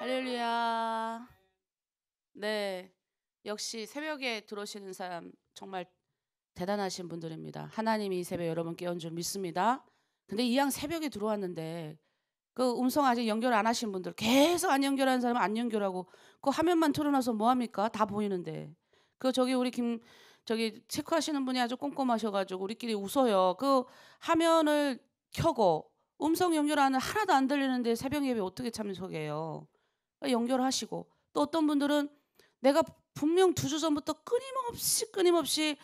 할렐루야. 네, 역시 새벽에 들어오시는 사람 정말 대단하신 분들입니다. 하나님이 이 새벽에 여러분 깨운 줄 믿습니다. 근데 이 양 새벽에 들어왔는데 그 음성 아직 연결 안 하신 분들, 계속 안 연결하는 사람은 안 연결하고 그 화면만 틀어놔서 뭐 합니까? 다 보이는데. 그 저기 우리 저기 체크하시는 분이 아주 꼼꼼하셔가지고 우리끼리 웃어요. 그 화면을 켜고 음성 연결하는 하나도 안 들리는데 새벽 예배 어떻게 참석해요? 연결하시고, 또 어떤 분들은 내가 분명 2주 전부터 끊임없이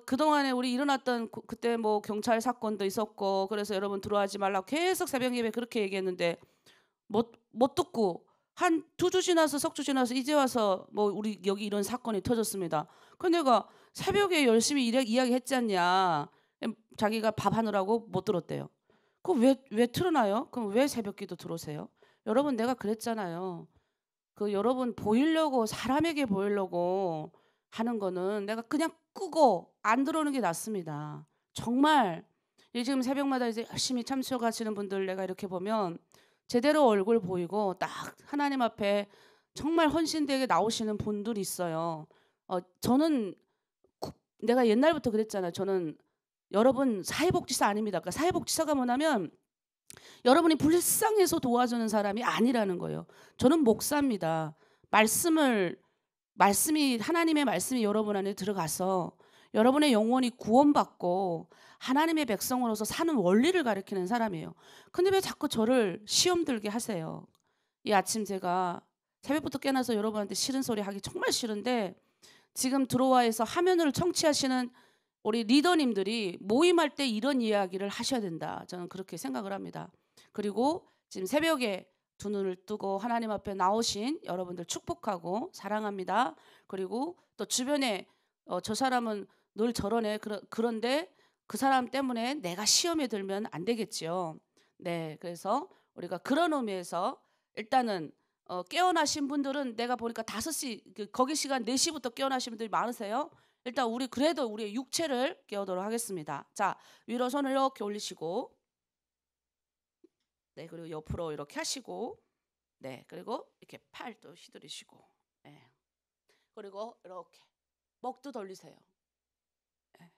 그동안에 우리 일어났던 그때 뭐 경찰 사건도 있었고 그래서 여러분 들어가지 말라고 계속 새벽 예배 그렇게 얘기했는데 못 듣고 한 2주 지나서 석주 지나서 이제 와서 뭐 우리 여기 이런 사건이 터졌습니다. 그 내가 새벽에 열심히 이야기했지 않냐. 자기가 밥 하느라고 못 들었대요. 그거 왜 틀어놔요? 그럼 왜 새벽기도 들어오세요? 여러분 내가 그랬잖아요. 그 여러분 보이려고 사람에게 보이려고 하는 거는 내가 그냥 끄고 안 들어오는 게 낫습니다. 정말 지금 새벽마다 이제 열심히 참석하시는 분들 내가 이렇게 보면 제대로 얼굴 보이고 딱 하나님 앞에 정말 헌신되게 나오시는 분들이 있어요. 저는 내가 옛날부터 그랬잖아요. 저는 여러분 사회복지사 아닙니다. 그러니까 사회복지사가 뭐냐면 여러분이 불쌍해서 도와주는 사람이 아니라는 거예요. 저는 목사입니다. 하나님의 말씀이 여러분 안에 들어가서 여러분의 영혼이 구원받고 하나님의 백성으로서 사는 원리를 가르치는 사람이에요. 근데 왜 자꾸 저를 시험 들게 하세요? 이 아침 제가 새벽부터 깨어나서 여러분한테 싫은 소리 하기 정말 싫은데 지금 들어와서 화면을 청취하시는 우리 리더님들이 모임할 때 이런 이야기를 하셔야 된다. 저는 그렇게 생각을 합니다. 그리고 지금 새벽에 두 눈을 뜨고 하나님 앞에 나오신 여러분들 축복하고 사랑합니다. 그리고 또 주변에 저 사람은 늘 저러네. 그런데 그 사람 때문에 내가 시험에 들면 안 되겠지요. 네, 그래서 우리가 그런 의미에서 일단은 깨어나신 분들은 내가 보니까 5시 거기 시간 4시부터 깨어나신 분들이 많으세요. 일단 그래도 우리의 육체를 깨우도록 하겠습니다. 자, 위로 손을 이렇게 올리시고, 네, 그리고 옆으로 이렇게 하시고, 네, 그리고 이렇게 팔도 휘두르시고, 네, 그리고 이렇게 목도 돌리세요. 네,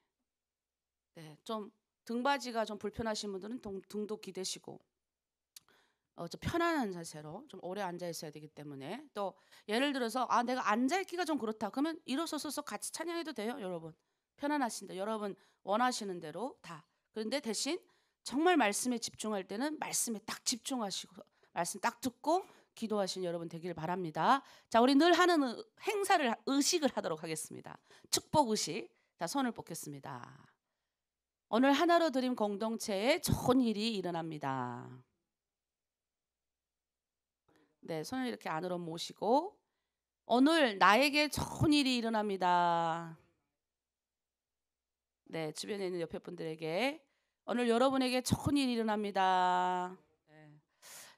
네, 좀 등받이가 좀 불편하신 분들은 등도 기대시고. 좀 편안한 자세로 좀 오래 앉아 있어야 되기 때문에 또 예를 들어서 내가 앉아 있기가 좀 그렇다 그러면 일어서서 같이 찬양해도 돼요. 여러분 편안하신데 여러분 원하시는 대로 다. 그런데 대신 정말 말씀에 집중할 때는 말씀에 딱 집중하시고 말씀 딱 듣고 기도하시는 여러분 되길 바랍니다. 자, 우리 늘 하는 의식을 하도록 하겠습니다. 축복 의식. 자, 손을 뽑겠습니다. 오늘 하나로 드림 공동체에 좋은 일이 일어납니다. 네, 손을 이렇게 안으로 모시고 오늘 나에게 좋은 일이 일어납니다. 네, 주변에 있는 옆에 분들에게 오늘 여러분에게 좋은 일이 일어납니다. 네.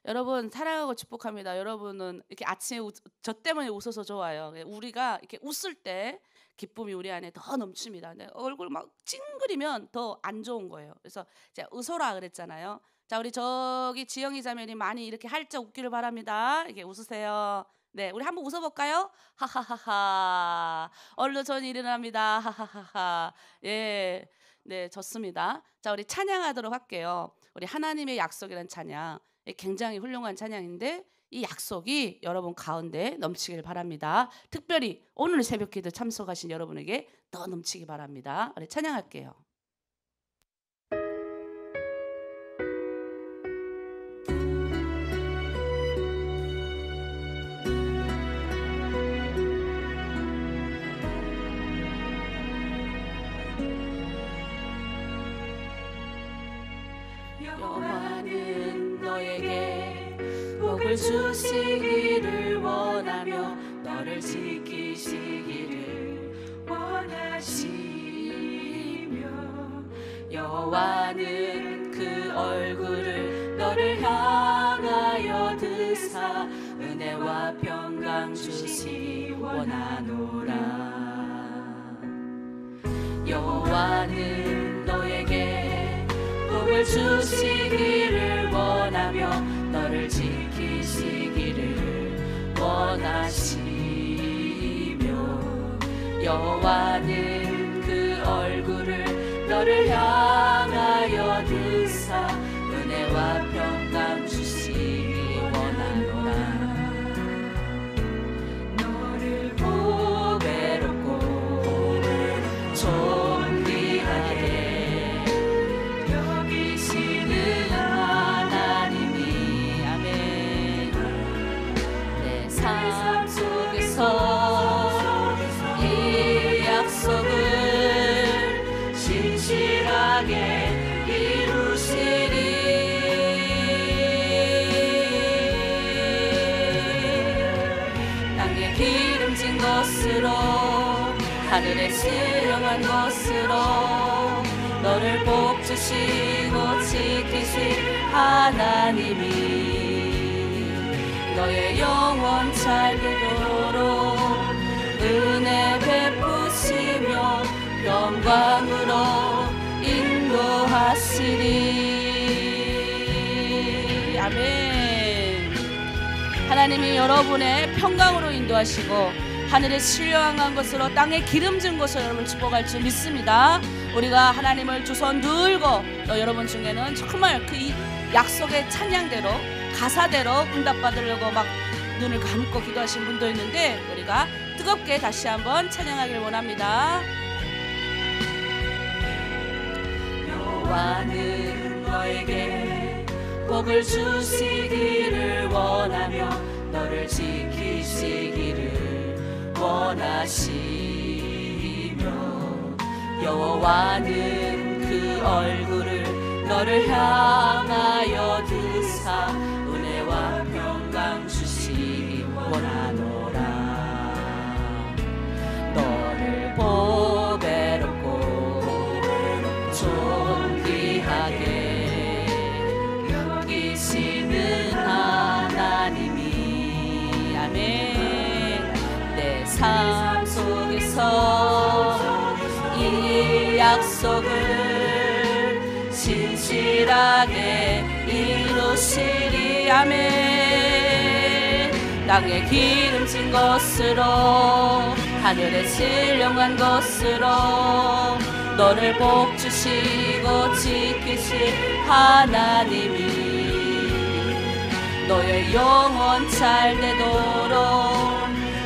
여러분 사랑하고 축복합니다. 여러분은 이렇게 아침에 저 때문에 웃어서 좋아요. 우리가 이렇게 웃을 때 기쁨이 우리 안에 더 넘칩니다. 얼굴 막 찡그리면 더 안 좋은 거예요. 그래서 제가 웃어라 그랬잖아요. 자, 우리 저기 지영이 자매님 많이 이렇게 활짝 웃기를 바랍니다. 이렇게 웃으세요. 네, 우리 한번 웃어볼까요? 하하하하. 얼른 전 일어납니다. 하하하하. 예, 네, 좋습니다. 자, 우리 찬양하도록 할게요. 우리 하나님의 약속이라는 찬양, 굉장히 훌륭한 찬양인데 이 약속이 여러분 가운데 넘치길 바랍니다. 특별히 오늘 새벽기도 참석하신 여러분에게 더 넘치기 바랍니다. 우리 찬양할게요. 여호와는 너에게 복을 주시기를 원하며 너를 지키시기를 원하시며 여호와는 그 얼굴을 너를 향하여 드사 은혜와 평강 주시기 원하노라. 여호와는 너에게 복을 주시기를 원하며 너를 지키시기를 원하시며 여호와는 그 얼굴을 너를 향하여 드사 은혜와 평강 주시기 원하노라. 너를 보배롭고 존귀하게 여기시는 하나님이 아멘. 내 삶 속에서 이 약속을 신실하게 이루시리. 땅에 기름진 것으로 하늘에 신령한 것으로 너를 복주시고 지키실 하나님이 너의 영원 잘되도록 은혜 베푸시며 영광으로 인도하시리. 아멘. 하나님이 여러분의 평강으로 인도하시고 하늘의 신령한 것으로 땅의 기름진 것으로 여러분 축복할 줄 믿습니다. 우리가 하나님을 두 손 들고 또 여러분 중에는 정말 그 약속의 찬양대로 가사대로 응답받으려고 막 눈을 감고 기도하신 분도 있는데 우리가 뜨겁게 다시 한번 찬양하길 원합니다. 여호와는 너에게 복을 주시기를 원하며 너를 지키시기를 원하시며 여호와는 그 얼굴을 너를 향하여 드사 은혜와 평강 주시기 원하노라. 너를 보배롭고 존귀하게 여기시는 하나님이 아멘. 내 삶 속에서 이 약속을 신실하게 이루시리. 아멘. 땅에 기름진 것으로 하늘에 신령한 것으로 너를 복주시고 지키실 하나님이 너의 영원 잘되도록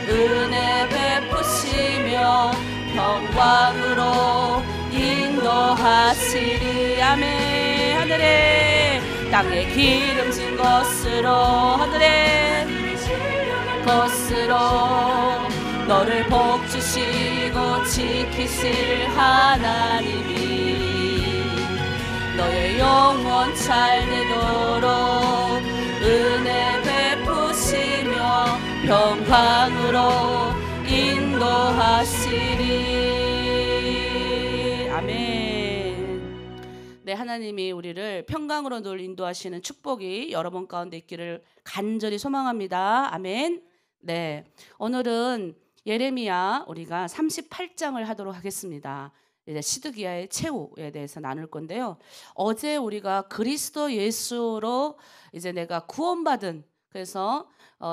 은혜 베푸시며 평강으로 인도하시리. 아멘. 하늘에 땅에 기름진 것으로 하늘에 것으로 너를 복주시고 지키실 하나님이 너의 영원 잘되도록 은혜 베푸시며 평강으로 인도하시리. 아멘. 네, 하나님이 우리를 평강으로 늘 인도하시는 축복이 여러분 가운데 있기를 간절히 소망합니다. 아멘. 네, 오늘은 예레미야 우리가 38장을 하도록 하겠습니다. 이제 시드기야의 최후에 대해서 나눌 건데요. 어제 우리가 그리스도 예수로 이제 내가 구원받은, 그래서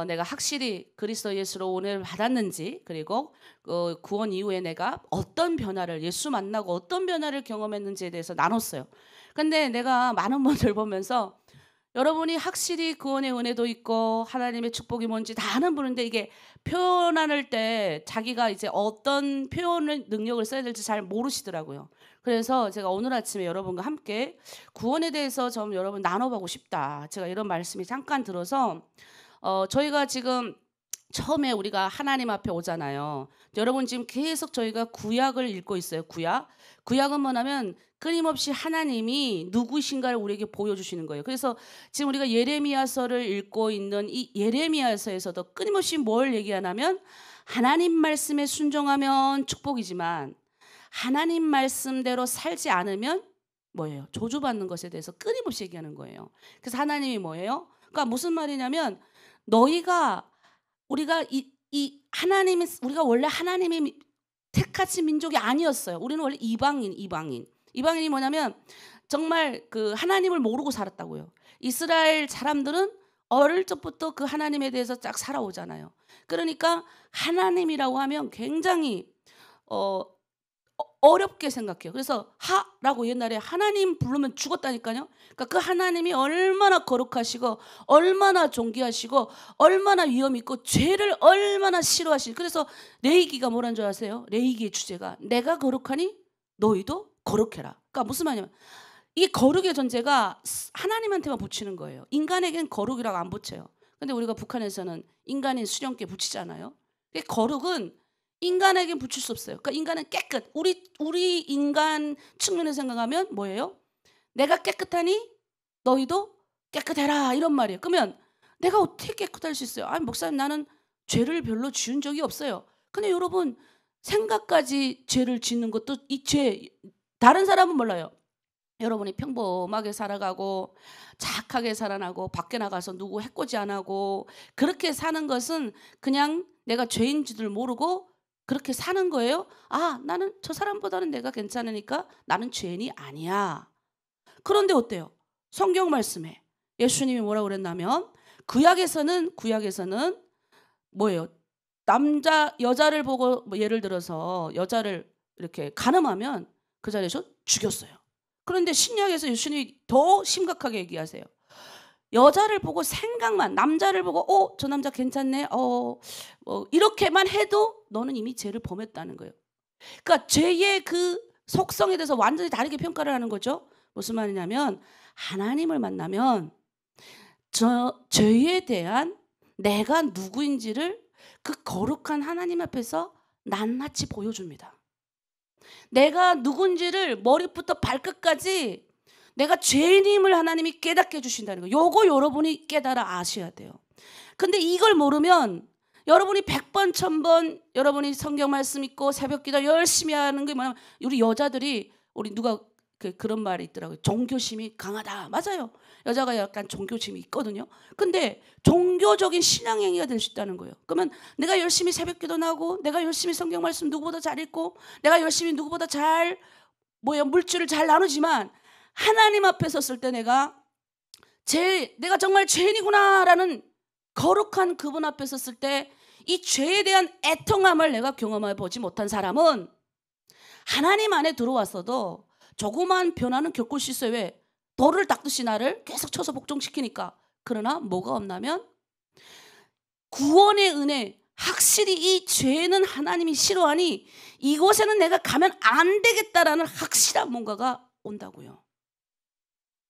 내가 확실히 그리스도 예수로 오늘 받았는지, 그리고 구원 이후에 내가 어떤 변화를, 예수 만나고 어떤 변화를 경험했는지에 대해서 나눴어요. 근데 내가 많은 분들 보면서 여러분이 확실히 구원의 은혜도 있고 하나님의 축복이 뭔지 다 아는 분인데 이게 표현할 때 자기가 이제 어떤 표현을 능력을 써야 될지 잘 모르시더라고요. 그래서 제가 오늘 아침에 여러분과 함께 구원에 대해서 좀 여러분 나눠보고 싶다. 제가 이런 말씀이 잠깐 들어서 저희가 지금 처음에 우리가 하나님 앞에 오잖아요. 여러분 지금 계속 저희가 구약을 읽고 있어요. 구약은 뭐냐면 끊임없이 하나님이 누구신가를 우리에게 보여주시는 거예요. 그래서 지금 우리가 예레미야서를 읽고 있는 이 예레미야서에서도 끊임없이 뭘 얘기하냐면 하나님 말씀에 순종하면 축복이지만 하나님 말씀대로 살지 않으면 뭐예요? 저주받는 것에 대해서 끊임없이 얘기하는 거예요. 그래서 하나님이 뭐예요? 그러니까 무슨 말이냐면 우리가 우리가 원래 하나님의 택하신 민족이 아니었어요. 우리는 원래 이방인이 뭐냐면 정말 그 하나님을 모르고 살았다고요. 이스라엘 사람들은 어릴 적부터 그 하나님에 대해서 쫙 살아오잖아요. 그러니까 하나님이라고 하면 굉장히 어렵게 생각해요. 그래서 하라고 옛날에 하나님 부르면 죽었다니까요. 그러니까 그 하나님이 얼마나 거룩하시고 얼마나 존귀하시고 얼마나 위엄 있고 죄를 얼마나 싫어하시고, 그래서 레위기가 뭐라는 줄 아세요? 레위기의 주제가 내가 거룩하니 너희도 거룩해라. 그러니까 무슨 말이냐면 이 거룩의 존재가 하나님한테만 붙이는 거예요. 인간에겐 거룩이라고 안 붙여요. 근데 우리가 북한에서는 인간인 수령께 붙이잖아요. 거룩은 인간에겐 붙일 수 없어요. 그러니까 인간은 깨끗. 우리 인간 측면에서 생각하면 뭐예요? 내가 깨끗하니 너희도 깨끗해라, 이런 말이에요. 그러면 내가 어떻게 깨끗할 수 있어요? 아니 목사님, 나는 죄를 별로 지은 적이 없어요. 근데 여러분, 생각까지 죄를 짓는 것도 이 죄, 다른 사람은 몰라요. 여러분이 평범하게 살아가고 착하게 살아나고 밖에 나가서 누구 해코지 안 하고 그렇게 사는 것은 그냥 내가 죄인 줄을 모르고 그렇게 사는 거예요. 아, 나는 저 사람보다는 내가 괜찮으니까 나는 죄인이 아니야. 그런데 어때요? 성경 말씀에 예수님이 뭐라고 그랬냐면 구약에서는 뭐예요? 여자를 보고 예를 들어서 여자를 이렇게 간음하면 그 자리에서 죽였어요. 그런데 신약에서 예수님이 더 심각하게 얘기하세요. 여자를 보고 생각만, 남자를 보고 저 남자 괜찮네, 이렇게만 해도 너는 이미 죄를 범했다는 거예요. 그러니까 죄의 그 속성에 대해서 완전히 다르게 평가를 하는 거죠. 무슨 말이냐면 하나님을 만나면 죄에 대한 내가 누구인지를 그 거룩한 하나님 앞에서 낱낱이 보여줍니다. 내가 누군지를 머리부터 발끝까지 내가 죄인임을 하나님이 깨닫게 해주신다는 거예요. 요거 여러분이 깨달아 아셔야 돼요. 근데 이걸 모르면 여러분이 100번 1000번 여러분이 성경 말씀 읽고 새벽기도 열심히 하는 게 뭐냐면, 우리 여자들이, 우리 누가 그런 말이 있더라고요. 종교심이 강하다. 맞아요. 여자가 약간 종교심이 있거든요. 근데 종교적인 신앙행위가 될 수 있다는 거예요. 그러면 내가 열심히 새벽기도 나고 내가 열심히 성경 말씀 누구보다 잘 읽고 내가 열심히 누구보다 잘 물질을 잘 나누지만 하나님 앞에 섰을 때 내가 정말 죄인이구나라는 거룩한 그분 앞에 섰을 때 이 죄에 대한 애통함을 내가 경험해 보지 못한 사람은 하나님 안에 들어왔어도 조그만 변화는 겪을 수 있어요. 왜? 돌을 닦듯이 나를 계속 쳐서 복종시키니까. 그러나 뭐가 없냐면 구원의 은혜, 확실히 이 죄는 하나님이 싫어하니 이곳에는 내가 가면 안 되겠다라는 확실한 뭔가가 온다고요.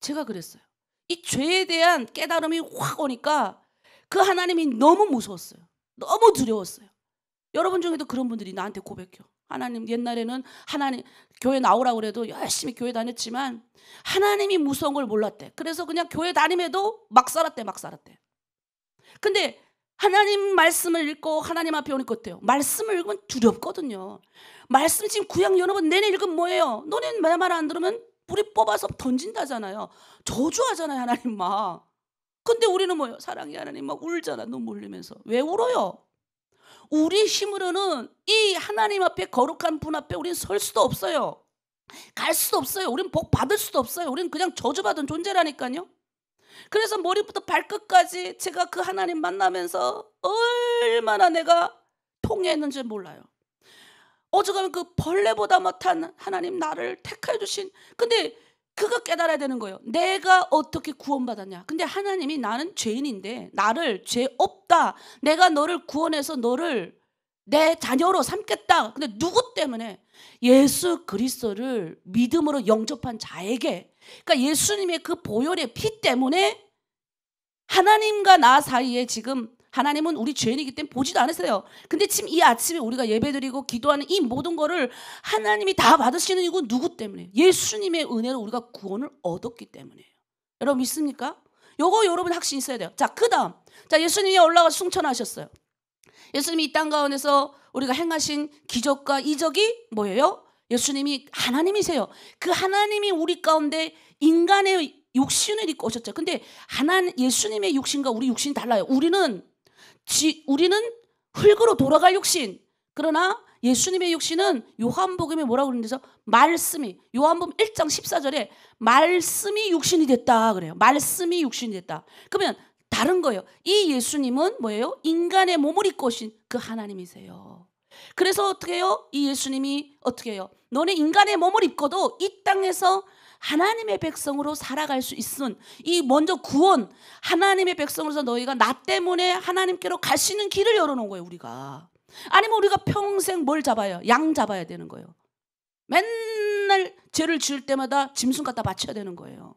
제가 그랬어요. 이 죄에 대한 깨달음이 확 오니까 그 하나님이 너무 무서웠어요. 너무 두려웠어요. 여러분 중에도 그런 분들이 나한테 고백해요. 하나님, 옛날에는 하나님 교회 나오라고 그래도 열심히 교회 다녔지만 하나님이 무서운 걸 몰랐대. 그래서 그냥 교회 다님에도 막 살았대. 근데 하나님 말씀을 읽고 하나님 앞에 오니까 어때요? 말씀을 읽으면 두렵거든요. 말씀 지금 구약 여러분 내내 읽으면 뭐예요? 너네는 내 말 안 들으면 불이 뽑아서 던진다잖아요. 저주하잖아요, 하나님 막. 근데 우리는 뭐예요? 사랑의 하나님 막 울잖아, 눈물 흘리면서. 왜 울어요? 우리 힘으로는 이 하나님 앞에 거룩한 분 앞에 우리는 설 수도 없어요. 갈 수도 없어요. 우리는 복 받을 수도 없어요. 우리는 그냥 저주받은 존재라니까요. 그래서 머리부터 발끝까지 제가 그 하나님 만나면서 얼마나 내가 통회했는지 몰라요. 어쩌면 그 벌레보다 못한 하나님 나를 택하여 주신, 근데 그거 깨달아야 되는 거예요. 내가 어떻게 구원받았냐. 근데 하나님이 나는 죄인인데 나를 죄 없다, 내가 너를 구원해서 너를 내 자녀로 삼겠다. 근데 누구 때문에? 예수 그리스도를 믿음으로 영접한 자에게. 그러니까 예수님의 그 보혈의 피 때문에 하나님과 나 사이에 지금 하나님은 우리 죄인이기 때문에 보지도 않았어요. 근데 지금 이 아침에 우리가 예배드리고 기도하는 이 모든 거를 하나님이 다 받으시는 이유는 누구 때문에? 예수님의 은혜로 우리가 구원을 얻었기 때문이에요. 여러분 믿습니까? 요거 여러분 확신 있어야 돼요. 자, 그 다음, 자, 예수님이 올라가서 승천하셨어요. 예수님이 이 땅 가운데서 우리가 행하신 기적과 이적이 뭐예요? 예수님이 하나님이세요. 그 하나님이 우리 가운데 인간의 육신을 입고 오셨죠. 근데 예수님의 육신과 우리 육신이 달라요. 우리는 흙으로 돌아갈 육신. 그러나 예수님의 육신은 요한복음에 뭐라고 그러는데서 말씀이, 요한복음 1장 14절에 말씀이 육신이 됐다 그래요. 말씀이 육신이 됐다. 그러면 다른 거예요. 이 예수님은 뭐예요? 인간의 몸을 입고 오신 그 하나님이세요. 그래서 어떻게 해요? 이 예수님이 어떻게 해요? 너네 인간의 몸을 입고도 이 땅에서 하나님의 백성으로 살아갈 수 있은 이 먼저 구원, 하나님의 백성으로서 너희가 나 때문에 하나님께로 갈 수 있는 길을 열어놓은 거예요. 우리가. 아니면 우리가 평생 뭘 잡아요? 양 잡아야 되는 거예요. 맨날 죄를 지을 때마다 짐승 갖다 바쳐야 되는 거예요.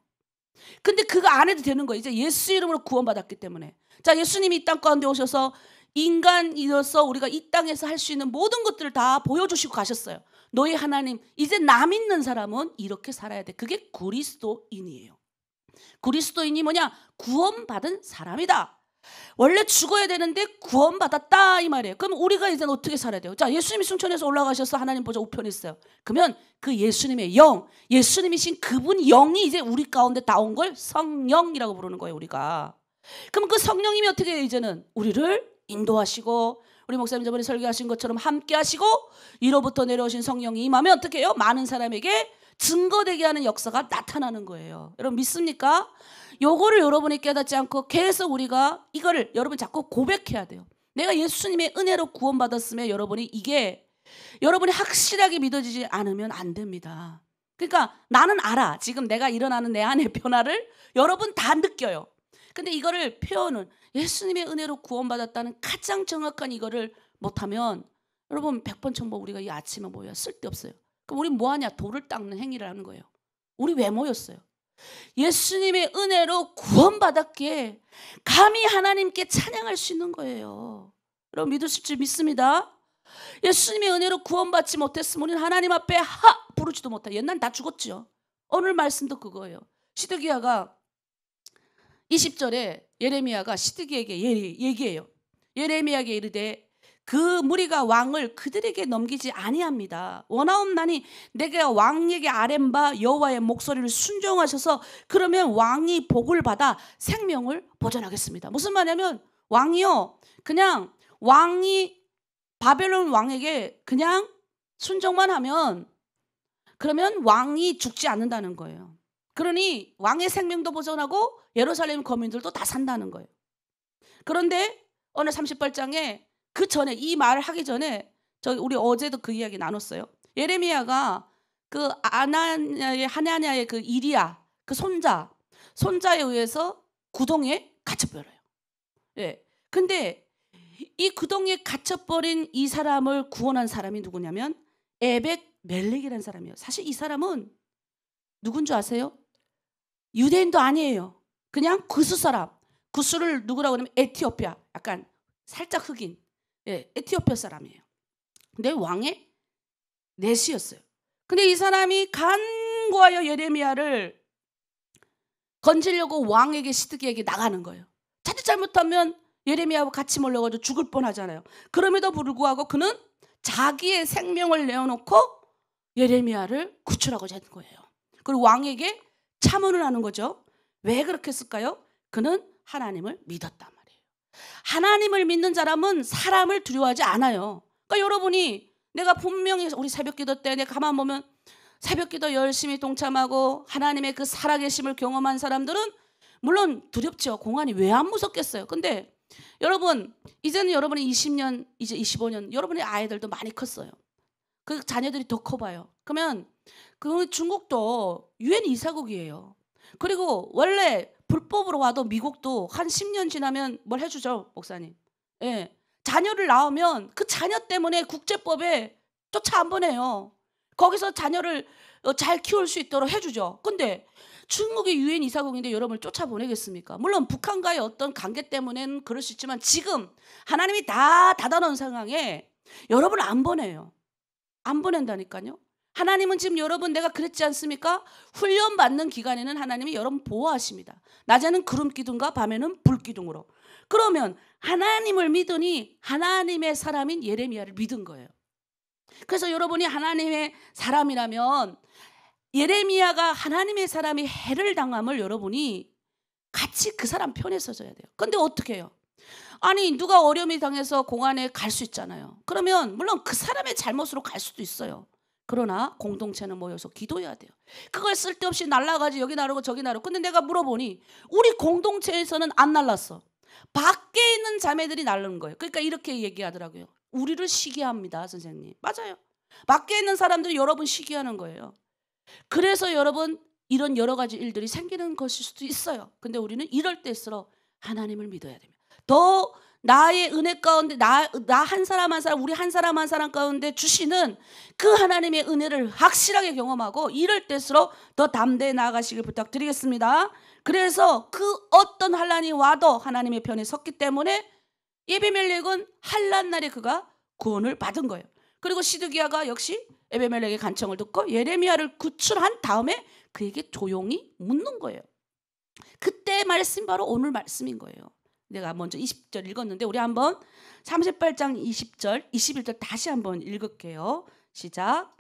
근데 그거 안 해도 되는 거예요. 이제 예수 이름으로 구원받았기 때문에. 자, 예수님이 이 땅 가운데 오셔서 인간이어서 우리가 이 땅에서 할 수 있는 모든 것들을 다 보여주시고 가셨어요. 너희 하나님, 이제 나 믿는 사람은 이렇게 살아야 돼. 그게 그리스도인이에요. 그리스도인이 뭐냐? 구원받은 사람이다. 원래 죽어야 되는데 구원받았다 이 말이에요. 그럼 우리가 이제는 어떻게 살아야 돼요? 자, 예수님이 승천해서 올라가셔서 하나님 보좌 우편에 있어요. 그러면 그 예수님의 영, 예수님이신 그분 영이 이제 우리 가운데 나온 걸 성령이라고 부르는 거예요. 우리가. 그럼 그 성령님이 어떻게 해요? 이제는 우리를 인도하시고, 우리 목사님 저번에 설교하신 것처럼 함께 하시고, 위로부터 내려오신 성령이 임하면 어떻게 해요? 많은 사람에게 증거되게 하는 역사가 나타나는 거예요. 여러분 믿습니까? 요거를 여러분이 깨닫지 않고 계속 우리가 이거를 여러분 자꾸 고백해야 돼요. 내가 예수님의 은혜로 구원받았으면 여러분이 이게 여러분이 확실하게 믿어지지 않으면 안 됩니다. 그러니까 나는 알아. 지금 내가 일어나는 내 안의 변화를 여러분 다 느껴요. 근데 이거를 표현은 예수님의 은혜로 구원받았다는 가장 정확한 이거를 못하면 여러분 100번 천번 우리가 이 아침에 모여 쓸데없어요. 그럼 우리 뭐하냐? 돌을 닦는 행위를 하는 거예요. 우리 왜 모였어요? 예수님의 은혜로 구원받았기에 감히 하나님께 찬양할 수 있는 거예요. 여러분 믿으실 줄 믿습니다. 예수님의 은혜로 구원받지 못했으면 우리는 하나님 앞에 부르지도 못해. 옛날 다 죽었죠. 오늘 말씀도 그거예요. 시드기야가 20절에 예레미야가 시드기야에게 얘기해요. 예레미야에게 이르되 그 무리가 왕을 그들에게 넘기지 아니합니다. 원하옵나니 내가 왕에게 아뢰는 바 여호와의 목소리를 순종하셔서 그러면 왕이 복을 받아 생명을 보존하겠습니다. 무슨 말이냐면 왕이요, 그냥 왕이 바벨론 왕에게 그냥 순종만 하면 그러면 왕이 죽지 않는다는 거예요. 그러니 왕의 생명도 보존하고 예루살렘 거민들도 다 산다는 거예요. 그런데 오늘 38장에 그 전에 이 말을 하기 전에 우리 어제도 그 이야기 나눴어요. 예레미야가 그 하나냐의 그 이리야 그 손자에 의해서 구덩이에 갇혀버려요. 예. 근데 이 구덩이에 갇혀버린 이 사람을 구원한 사람이 누구냐면 에벳 멜렉이라는 사람이에요. 사실 이 사람은 누군 줄 아세요? 유대인도 아니에요. 그냥 구스 사람. 구스를 누구라고 하냐면 에티오피아, 약간 살짝 흑인. 예, 에티오피아 사람이에요. 근데 왕의 내시였어요. 근데 이 사람이 간구하여 예레미야를 건지려고 왕에게 시드기야에게 나가는 거예요. 자칫 잘못하면 예레미야와 같이 몰려가지고 죽을 뻔하잖아요. 그럼에도 불구하고 그는 자기의 생명을 내어놓고 예레미야를 구출하고자 했던 거예요. 그리고 왕에게 참언을 하는 거죠. 왜 그렇게 했을까요? 그는 하나님을 믿었단 말이에요. 하나님을 믿는 사람은 사람을 두려워하지 않아요. 그러니까 여러분이 내가 분명히 우리 새벽기도 때 내가 가만 보면 새벽기도 열심히 동참하고 하나님의 그 살아계심을 경험한 사람들은 물론 두렵죠. 공안이 왜 안 무섭겠어요. 근데 여러분 이제는 여러분이 20년 이제 25년 여러분의 아이들도 많이 컸어요. 그 자녀들이 더 커봐요. 그러면 그 중국도 유엔 이사국이에요. 그리고 원래 불법으로 와도 미국도 한 10년 지나면 뭘 해주죠, 목사님? 예, 자녀를 낳으면 그 자녀 때문에 국제법에 쫓아 안 보내요. 거기서 자녀를 잘 키울 수 있도록 해주죠. 근데 중국이 유엔 이사국인데 여러분을 쫓아보내겠습니까? 물론 북한과의 어떤 관계 때문에는 그럴 수 있지만 지금 하나님이 다 닫아놓은 상황에 여러분을 안 보내요. 안 보낸다니까요. 하나님은 지금 여러분 내가 그랬지 않습니까? 훈련받는 기간에는 하나님이 여러분 보호하십니다. 낮에는 구름 기둥과 밤에는 불 기둥으로. 그러면 하나님을 믿으니 하나님의 사람인 예레미야를 믿은 거예요. 그래서 여러분이 하나님의 사람이라면 예레미야가 하나님의 사람이 해를 당함을 여러분이 같이 그 사람 편에 서줘야 돼요. 근데 어떻게 해요? 아니 누가 어려움이 당해서 공안에 갈 수 있잖아요. 그러면 물론 그 사람의 잘못으로 갈 수도 있어요. 그러나 공동체는 모여서 기도해야 돼요. 그걸 쓸데없이 날라가지 여기 나르고 저기 나르고. 근데 내가 물어보니 우리 공동체에서는 안 날랐어. 밖에 있는 자매들이 나르는 거예요. 그러니까 이렇게 얘기하더라고요. 우리를 시기합니다, 선생님. 맞아요. 밖에 있는 사람들이 여러분 시기하는 거예요. 그래서 여러분 이런 여러 가지 일들이 생기는 것일 수도 있어요. 근데 우리는 이럴 때일수록 하나님을 믿어야 됩니다. 더 나의 은혜 가운데 나 한 사람 한 사람, 우리 한 사람 한 사람 가운데 주시는 그 하나님의 은혜를 확실하게 경험하고 이럴 때일수록 더 담대히 나아가시길 부탁드리겠습니다. 그래서 그 어떤 환난이 와도 하나님의 편에 섰기 때문에 에베멜렉은 환난 날에 그가 구원을 받은 거예요. 그리고 시드기야가 역시 에베멜렉의 간청을 듣고 예레미야를 구출한 다음에 그에게 조용히 묻는 거예요. 그때 말씀이 바로 오늘 말씀인 거예요. 내가 먼저 20절 읽었는데 우리 한번 38장 20절 21절 다시 한번 읽을게요. 시작.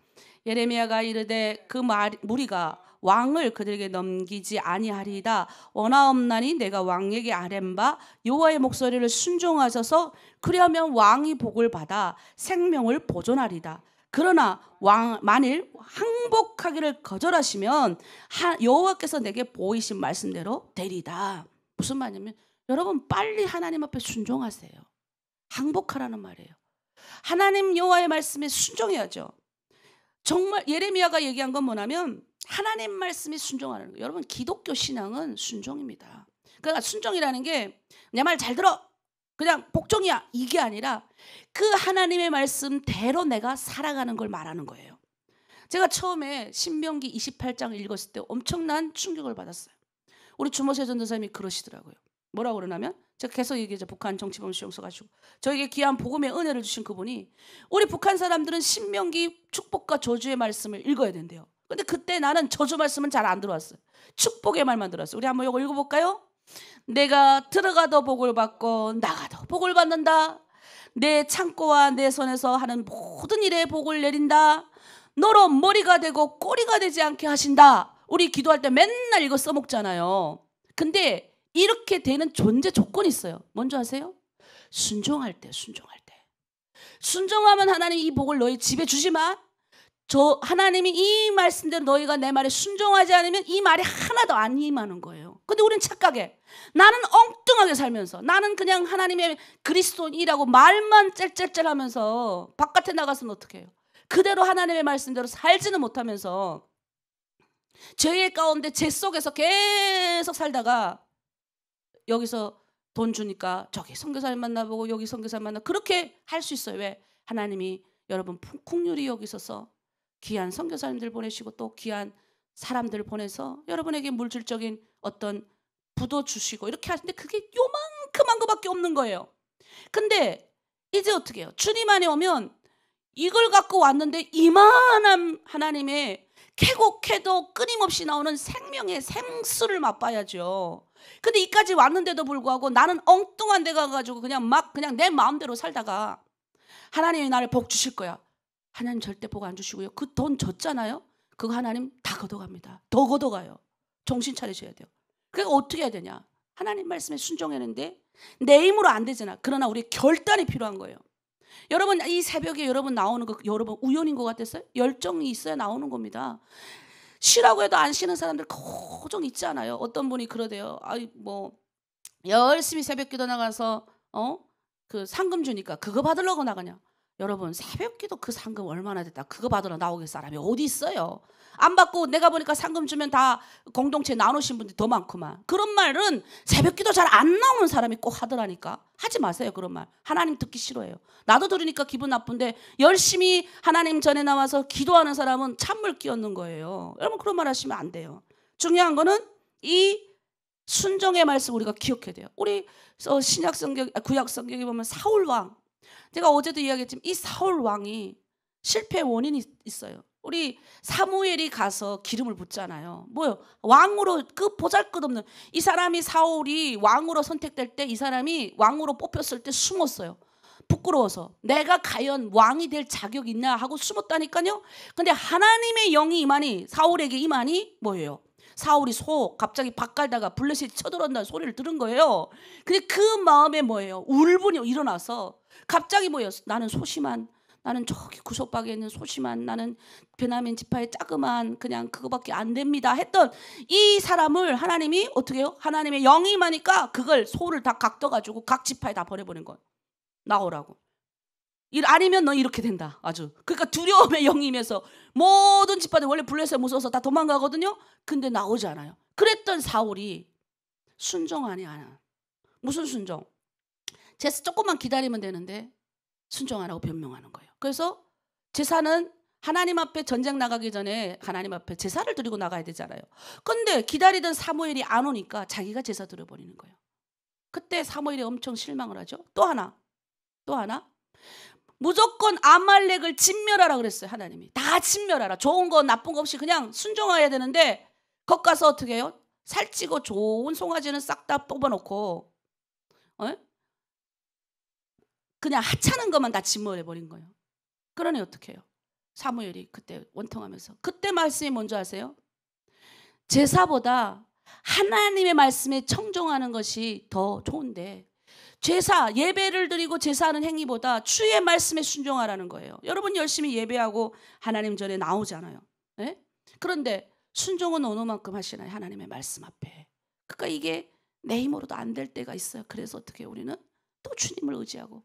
예레미야가 이르되 그 무리가 왕을 그들에게 넘기지 아니하리이다. 원하옵나니 내가 왕에게 아뢰는 바 여호와의 목소리를 순종하셔서 그리하면 왕이 복을 받아 생명을 보존하리다. 그러나 만일 항복하기를 거절하시면 여호와께서 내게 보이신 말씀대로 되리다. 무슨 말이냐면 여러분 빨리 하나님 앞에 순종하세요. 항복하라는 말이에요. 하나님 여호와의 말씀에 순종해야죠. 정말 예레미야가 얘기한 건 뭐냐면 하나님 말씀에 순종하는 거예요. 여러분 기독교 신앙은 순종입니다. 그러니까 순종이라는 게 내 말 잘 들어 그냥 복종이야 이게 아니라 그 하나님의 말씀대로 내가 살아가는 걸 말하는 거예요. 제가 처음에 신명기 28장을 읽었을 때 엄청난 충격을 받았어요. 우리 주모세 전도사님이 그러시더라고요. 뭐라고 그러냐면 제가 계속 얘기하죠. 북한 정치범 수용소 가지고 저에게 귀한 복음의 은혜를 주신 그분이 우리 북한 사람들은 신명기 축복과 저주의 말씀을 읽어야 된대요. 근데 그때 나는 저주 말씀은 잘 안 들어왔어요. 축복의 말만 들어왔어요. 우리 한번 이거 읽어볼까요? 내가 들어가도 복을 받고 나가도 복을 받는다. 내 창고와 내 손에서 하는 모든 일에 복을 내린다. 너로 머리가 되고 꼬리가 되지 않게 하신다. 우리 기도할 때 맨날 이거 써먹잖아요. 근데 이렇게 되는 존재 조건이 있어요. 뭔지 아세요? 순종할 때. 순종하면 하나님 이 복을 너희 집에 주지만 하나님이 이 말씀대로 너희가 내 말에 순종하지 않으면 이 말이 하나도 안 임하는 거예요. 근데 우리는 착각해. 나는 엉뚱하게 살면서 나는 그냥 하나님의 그리스도인이라고 말만 짤짤짤하면서 바깥에 나가서는 어떻게 해요? 그대로 하나님의 말씀대로 살지는 못하면서 죄의 가운데 죄 속에서 계속 살다가 여기서 돈 주니까 저기 선교사님 만나보고 여기 선교사님 만나 그렇게 할 수 있어요. 왜? 하나님이 여러분 풍휼히 여기셔서 귀한 선교사님들 보내시고 또 귀한 사람들 보내서 여러분에게 물질적인 어떤 부도 주시고 이렇게 하시는데 그게 요만큼한 것밖에 없는 거예요. 근데 이제 어떻게 해요? 주님 안에 오면 이걸 갖고 왔는데 이만한 하나님의 캐곡해도 끊임없이 나오는 생명의 생수를 맛봐야죠. 근데 이까지 왔는데도 불구하고 나는 엉뚱한 데 가가지고 그냥 내 마음대로 살다가 하나님이 나를 복 주실 거야. 하나님 절대 복 안 주시고요. 그 돈 줬잖아요. 그거 하나님 다 걷어갑니다. 더 걷어가요. 정신 차리셔야 돼요. 그러니까 어떻게 해야 되냐? 하나님 말씀에 순종했는데 내 힘으로 안 되잖아. 그러나 우리 결단이 필요한 거예요. 여러분 이 새벽에 여러분 나오는 거 여러분 우연인 것 같았어요? 열정이 있어야 나오는 겁니다. 쉬라고 해도 안 쉬는 사람들 고정 있지 않아요? 어떤 분이 그러대요. 열심히 새벽기도 나가서 그 상금 주니까 그거 받으려고 나가냐? 여러분 새벽기도 그 상금 얼마나 됐다. 그거 받으러 나오길 사람이 어디 있어요? 안 받고 내가 보니까 상금 주면 다 공동체 나누신 분들이 더 많구만. 그런 말은 새벽기도 잘 안 나오는 사람이 꼭 하더라니까. 하지 마세요 그런 말. 하나님 듣기 싫어해요. 나도 들으니까 기분 나쁜데 열심히 하나님 전에 나와서 기도하는 사람은 찬물 끼얹는 거예요. 여러분 그런 말 하시면 안 돼요. 중요한 거는 이 순종의 말씀 우리가 기억해야 돼요. 우리 신약 성경, 구약 성경에 보면 사울 왕, 제가 어제도 이야기했지만 이 사울 왕이 실패 원인이 있어요. 우리 사무엘이 가서 기름을 붓잖아요. 뭐요? 왕으로 그 보잘것없는 이 사람이 사울이 왕으로 선택될 때 이 사람이 왕으로 뽑혔을 때 숨었어요. 부끄러워서 내가 과연 왕이 될 자격이 있나 하고 숨었다니까요. 근데 하나님의 영이 임하니 사울에게 임하니 뭐예요? 사울이 갑자기 밭 갈다가 블레셋이 쳐들어온다는 소리를 들은 거예요. 근데 그 마음에 뭐예요? 울분이 일어나서 갑자기 뭐예요? 나는 나는 저기 구석방에 있는 소심한 나는 베냐민 지파의 자그마한 그냥 그거밖에 안 됩니다 했던 이 사람을 하나님이 어떻게 해요? 하나님의 영이 임하니까 그걸 소를 다 각떠가지고 각 지파에 다 보내버린 거예요. 나오라고. 아니면 너 이렇게 된다. 아주. 그러니까 두려움의 영이 임해서 모든 지파들 원래 블레셋 무서워서 다 도망가거든요. 근데 나오지 않아요. 그랬던 사울이 순종하니 안 하나. 무슨 순종? 조금만 기다리면 되는데 순종 안 하고 변명하는 거예요. 그래서 제사는 하나님 앞에 전쟁 나가기 전에 하나님 앞에 제사를 드리고 나가야 되잖아요. 근데 기다리던 사무엘이 안 오니까 자기가 제사 드려버리는 거예요. 그때 사무엘이 엄청 실망을 하죠. 또 하나 무조건 아말렉을 진멸하라 그랬어요. 하나님이 다 진멸하라. 좋은 거 나쁜 거 없이 그냥 순종해야 되는데 거기 가서 어떻게 해요? 살찌고 좋은 송아지는 싹 다 뽑아놓고 그냥 하찮은 것만 다 진멸해버린 거예요. 그러니 어떻게 해요? 사무엘이 그때 원통하면서 그때 말씀이 뭔지 아세요? 제사보다 하나님의 말씀에 청종하는 것이 더 좋은데 제사, 예배를 드리고 제사하는 행위보다 주의 말씀에 순종하라는 거예요. 여러분 열심히 예배하고 하나님 전에 나오잖아요. 네? 그런데 순종은 어느 만큼 하시나요? 하나님의 말씀 앞에. 그러니까 이게 내 힘으로도 안 될 때가 있어요. 그래서 어떻게 해요? 우리는 또 주님을 의지하고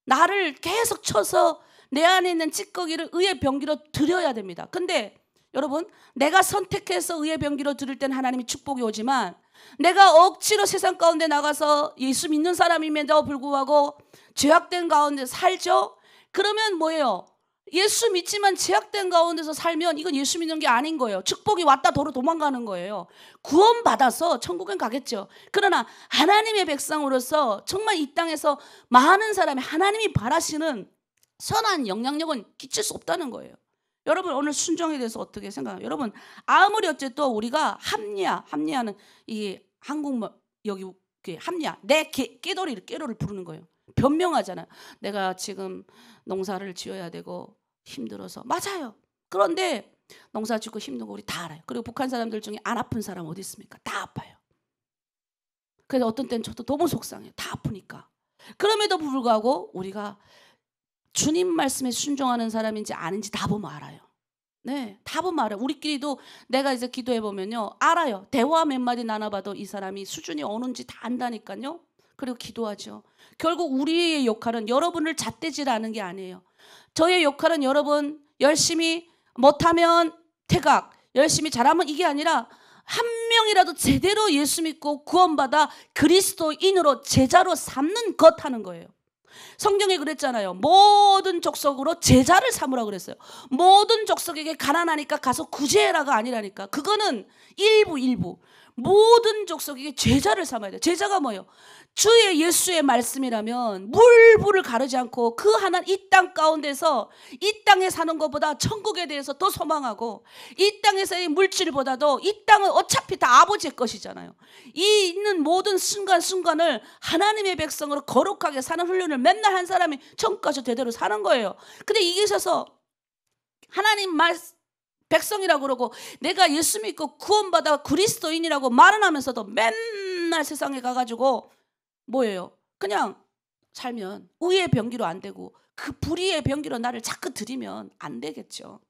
나를 계속 쳐서 내 안에 있는 찌꺼기를 의의 병기로 드려야 됩니다. 근데 여러분 내가 선택해서 의의 병기로 드릴 때는 하나님이 축복이 오지만 내가 억지로 세상 가운데 나가서 예수 믿는 사람임에도 불구하고 죄악된 가운데 살죠? 그러면 뭐예요? 예수 믿지만 죄악된 가운데서 살면 이건 예수 믿는 게 아닌 거예요. 축복이 왔다 도로 도망가는 거예요. 구원받아서 천국엔 가겠죠. 그러나 하나님의 백성으로서 정말 이 땅에서 많은 사람이 하나님이 바라시는 선한 영향력은 끼칠 수 없다는 거예요. 여러분 오늘 순종에 대해서 어떻게 생각해요? 여러분 아무리 어쨌든 우리가 합리화는 이 한국말 여기 합리화 내 깨돌이를 부르는 거예요. 변명하잖아요. 내가 지금 농사를 지어야 되고 힘들어서 맞아요. 그런데 농사 짓고 힘든 거 우리 다 알아요. 그리고 북한 사람들 중에 안 아픈 사람 어디 있습니까? 다 아파요. 그래서 어떤 때는 저도 너무 속상해요. 다 아프니까. 그럼에도 불구하고 우리가 주님 말씀에 순종하는 사람인지 아닌지 다 보면 알아요. 네, 다 보면 알아요. 우리끼리도 내가 이제 기도해 보면요, 알아요. 대화 몇 마디 나눠봐도 이 사람이 수준이 어느인지 다 안다니까요. 그리고 기도하죠. 결국 우리의 역할은 여러분을 잣대질하는 게 아니에요. 저의 역할은 여러분 열심히 못하면 퇴각, 열심히 잘하면 이게 아니라 한 명이라도 제대로 예수 믿고 구원받아 그리스도인으로 제자로 삼는 것 하는 거예요. 성경에 그랬잖아요. 모든 족속으로 제자를 삼으라고 그랬어요. 모든 족속에게 가난하니까 가서 구제해라가 아니라니까. 그거는 일부. 모든 족속에게 제자를 삼아야 돼요. 제자가 뭐예요? 주의 예수의 말씀이라면 물불을 가르지 않고 그 하나 이 땅 가운데서 이 땅에 사는 것보다 천국에 대해서 더 소망하고 이 땅에서의 물질보다도 이 땅은 어차피 다 아버지의 것이잖아요. 이 있는 모든 순간순간을 하나님의 백성으로 거룩하게 사는 훈련을 맨날 한 사람이 천국까지 제대로 사는 거예요. 근데 이게 있어서 하나님 백성이라고 그러고 내가 예수 믿고 구원받아 그리스도인이라고 말은 하면서도 맨날 세상에 가가지고 뭐예요? 그냥 살면 의의 병기로 안 되고 그 불의의 병기로 나를 자꾸 들이면 안 되겠죠.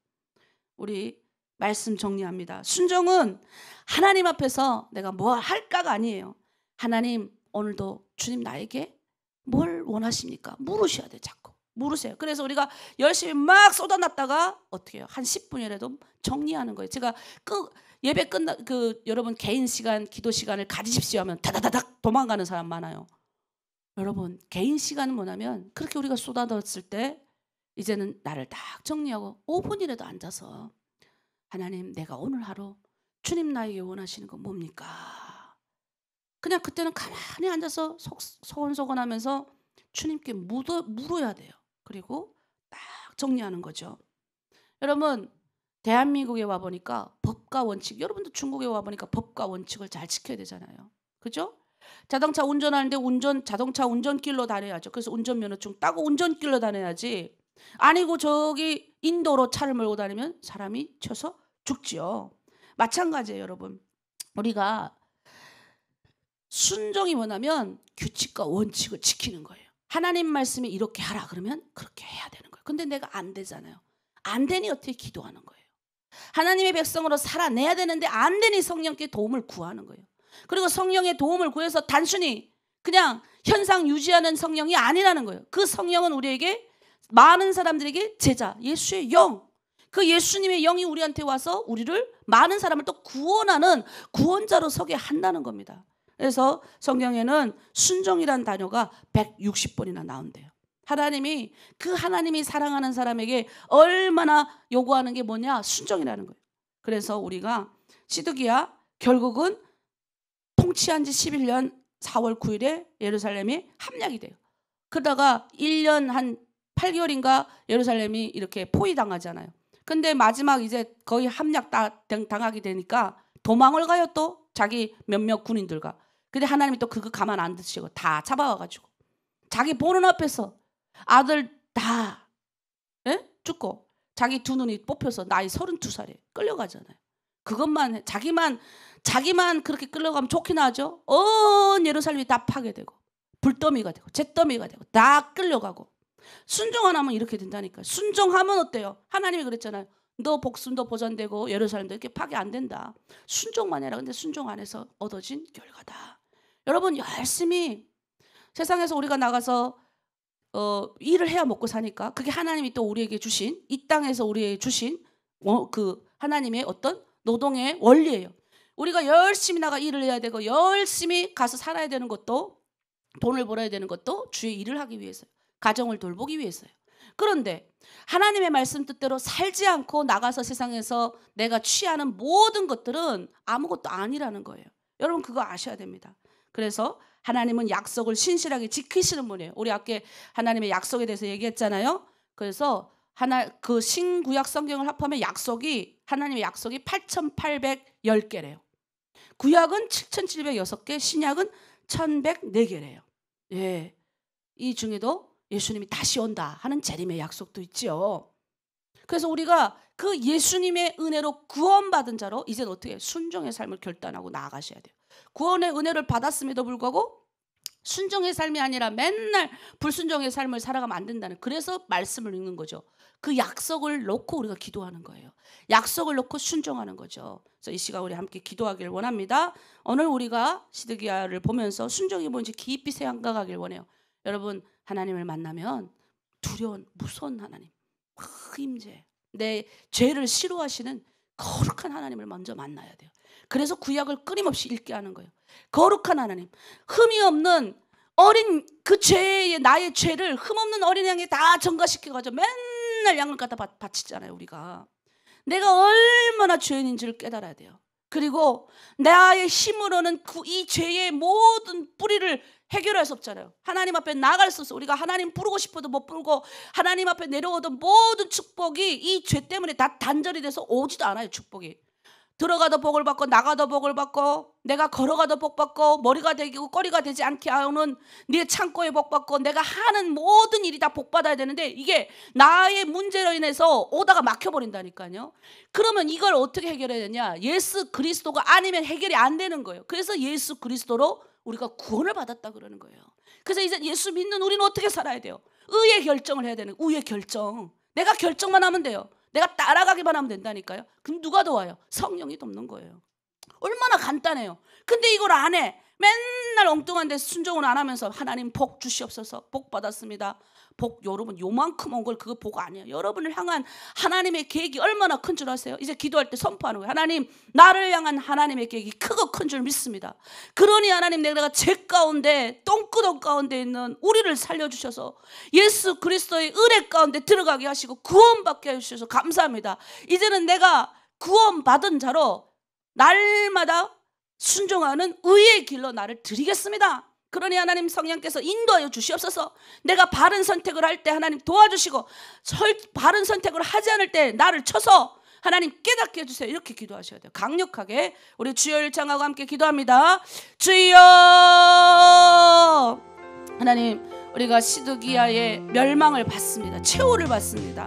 우리 말씀 정리합니다. 순종은 하나님 앞에서 내가 뭐 할까가 아니에요. 하나님 오늘도 주님 나에게 뭘 원하십니까? 물으셔야 돼. 자꾸 물으세요. 그래서 우리가 열심히 막 쏟아놨다가 어떻게 해요? 한 10분이라도 정리하는 거예요. 제가 예배 끝나 여러분 개인 시간, 기도 시간을 가지십시오 하면 다다다닥 도망가는 사람 많아요. 여러분 개인 시간은 뭐냐면 그렇게 우리가 쏟아넣었을 때 이제는 나를 딱 정리하고 5분이라도 앉아서 하나님 내가 오늘 하루 주님 나에게 원하시는 건 뭡니까? 그냥 그때는 가만히 앉아서 소곤소곤하면서 주님께 물어야 돼요. 그리고 딱 정리하는 거죠. 여러분 대한민국에 와보니까 법과 원칙, 여러분도 중국에 와보니까 법과 원칙을 잘 지켜야 되잖아요. 그죠? 자동차 운전하는데 자동차 운전길로 다녀야죠. 그래서 운전면허증 따고 운전길로 다녀야지. 아니고 저기 인도로 차를 몰고 다니면 사람이 쳐서 죽지요. 마찬가지예요, 여러분. 우리가 순종이 뭐냐면 규칙과 원칙을 지키는 거예요. 하나님 말씀이 이렇게 하라 그러면 그렇게 해야 되는 거예요. 거예요. 근데 내가 안 되잖아요. 안 되니 어떻게 기도하는 거예요. 하나님의 백성으로 살아내야 되는데 안 되니 성령께 도움을 구하는 거예요. 그리고 성령의 도움을 구해서 단순히 그냥 현상 유지하는 성령이 아니라는 거예요. 그 성령은 우리에게, 많은 사람들에게 제자, 예수의 영, 그 예수님의 영이 우리한테 와서 우리를, 많은 사람을 또 구원하는 구원자로 서게 한다는 겁니다. 그래서 성경에는 순종이란 단어가 160번이나 나온대요. 하나님이, 그 하나님이 사랑하는 사람에게 얼마나 요구하는 게 뭐냐? 순종이라는 거예요. 그래서 우리가 시드기야 결국은 통치한 지 11년 4월 9일에 예루살렘이 함락이 돼요. 그러다가 1년 한 8개월인가 예루살렘이 이렇게 포위당하잖아요. 근데 마지막 이제 거의 함락 당하게 되니까 도망을 가요. 또 자기 몇몇 군인들과. 근데 하나님이 또 그거 가만 안 두시고 다 잡아와가지고 자기 보는 앞에서 아들 다 죽고 자기 두 눈이 뽑혀서 나이 32살에 끌려가잖아요. 그것만 자기만 그렇게 끌려가면 좋긴 하죠. 온 예루살렘이 다 파괴되고 불더미가 되고 잿더미가 되고 다 끌려가고. 순종 안 하면 이렇게 된다니까. 순종하면 어때요? 하나님이 그랬잖아요. 너 복순도 보존되고 예루살렘도 이렇게 파괴 안 된다. 순종만 해라. 근데 순종 안 해서 얻어진 결과다. 여러분 열심히 세상에서 우리가 나가서 일을 해야 먹고 사니까 그게 하나님이 또 우리에게 주신, 이 땅에서 우리에게 주신 그 하나님의 어떤 노동의 원리예요. 우리가 열심히 나가 일을 해야 되고 열심히 가서 살아야 되는 것도, 돈을 벌어야 되는 것도 주의 일을 하기 위해서요. 가정을 돌보기 위해서요. 그런데 하나님의 말씀 뜻대로 살지 않고 나가서 세상에서 내가 취하는 모든 것들은 아무것도 아니라는 거예요. 여러분 그거 아셔야 됩니다. 그래서 하나님은 약속을 신실하게 지키시는 분이에요. 우리 아까 하나님의 약속에 대해서 얘기했잖아요. 그래서 그 신구약 성경을 합하면 하나님의 약속이 8,810개래요. 구약은 7,706개, 신약은 1,104개래요. 예, 이 중에도 예수님이 다시 온다 하는 재림의 약속도 있지요. 그래서 우리가 그 예수님의 은혜로 구원받은 자로 이제 어떻게 순종의 삶을 결단하고 나아가셔야 돼요. 구원의 은혜를 받았음에도 불구하고 순종의 삶이 아니라 맨날 불순종의 삶을 살아가면 안 된다는, 그래서 말씀을 읽는 거죠. 그 약속을 놓고 우리가 기도하는 거예요. 약속을 놓고 순종하는 거죠. 그래서 이 시간 우리 함께 기도하길 원합니다. 오늘 우리가 시드기야를 보면서 순종이 뭔지 깊이 생각하길 원해요. 여러분 하나님을 만나면 두려운 무서운 하나님, 임재, 내 죄를 싫어하시는 거룩한 하나님을 먼저 만나야 돼요. 그래서 구약을 끊임없이 읽게 하는 거예요. 거룩한 하나님, 흠이 없는 어린 그 죄의, 나의 죄를 흠없는 어린 양에 다 전가시켜가지고 맨날 양을 갖다 바치잖아요. 우리가 내가 얼마나 죄인인지를 깨달아야 돼요. 그리고 나의 힘으로는 이 죄의 모든 뿌리를 해결할 수 없잖아요. 하나님 앞에 나갈 수 없어. 우리가 하나님 부르고 싶어도 못 부르고 하나님 앞에 내려오던 모든 축복이 이 죄 때문에 다 단절이 돼서 오지도 않아요. 축복이 들어가도 복을 받고 나가도 복을 받고, 내가 걸어가도 복 받고, 머리가 되고 꼬리가 되지 않게 하는 네 창고에 복 받고, 내가 하는 모든 일이 다 복 받아야 되는데 이게 나의 문제로 인해서 오다가 막혀버린다니까요. 그러면 이걸 어떻게 해결해야 되냐? 예수 그리스도가 아니면 해결이 안 되는 거예요. 그래서 예수 그리스도로 우리가 구원을 받았다 그러는 거예요. 그래서 이제 예수 믿는 우리는 어떻게 살아야 돼요? 의의 결정을 해야 되는, 의의 결정. 내가 결정만 하면 돼요. 내가 따라가기만 하면 된다니까요. 그럼 누가 도와요? 성령이 돕는 거예요. 얼마나 간단해요. 근데 이걸 안 해. 맨날 엉뚱한 데 순종을 안 하면서 하나님 복 주시옵소서, 복 받았습니다. 복, 여러분 요만큼 온 걸 그거 복 아니에요. 여러분을 향한 하나님의 계획이 얼마나 큰 줄 아세요? 이제 기도할 때 선포하는 거예요. 하나님, 나를 향한 하나님의 계획이 크고 큰 줄 믿습니다. 그러니 하나님, 내가 죄 가운데, 똥구덩 가운데 있는 우리를 살려주셔서 예수 그리스도의 은혜 가운데 들어가게 하시고 구원받게 해주셔서 감사합니다. 이제는 내가 구원받은 자로 날마다 순종하는 의의 길로 나를 드리겠습니다. 그러니 하나님 성령께서 인도하여 주시옵소서. 내가 바른 선택을 할 때 하나님 도와주시고, 바른 선택을 하지 않을 때 나를 쳐서 하나님 깨닫게 해주세요. 이렇게 기도하셔야 돼요. 강력하게 우리 주여 일창하고 함께 기도합니다. 주여, 하나님, 우리가 시드기야의 멸망을 받습니다. 최후를 받습니다.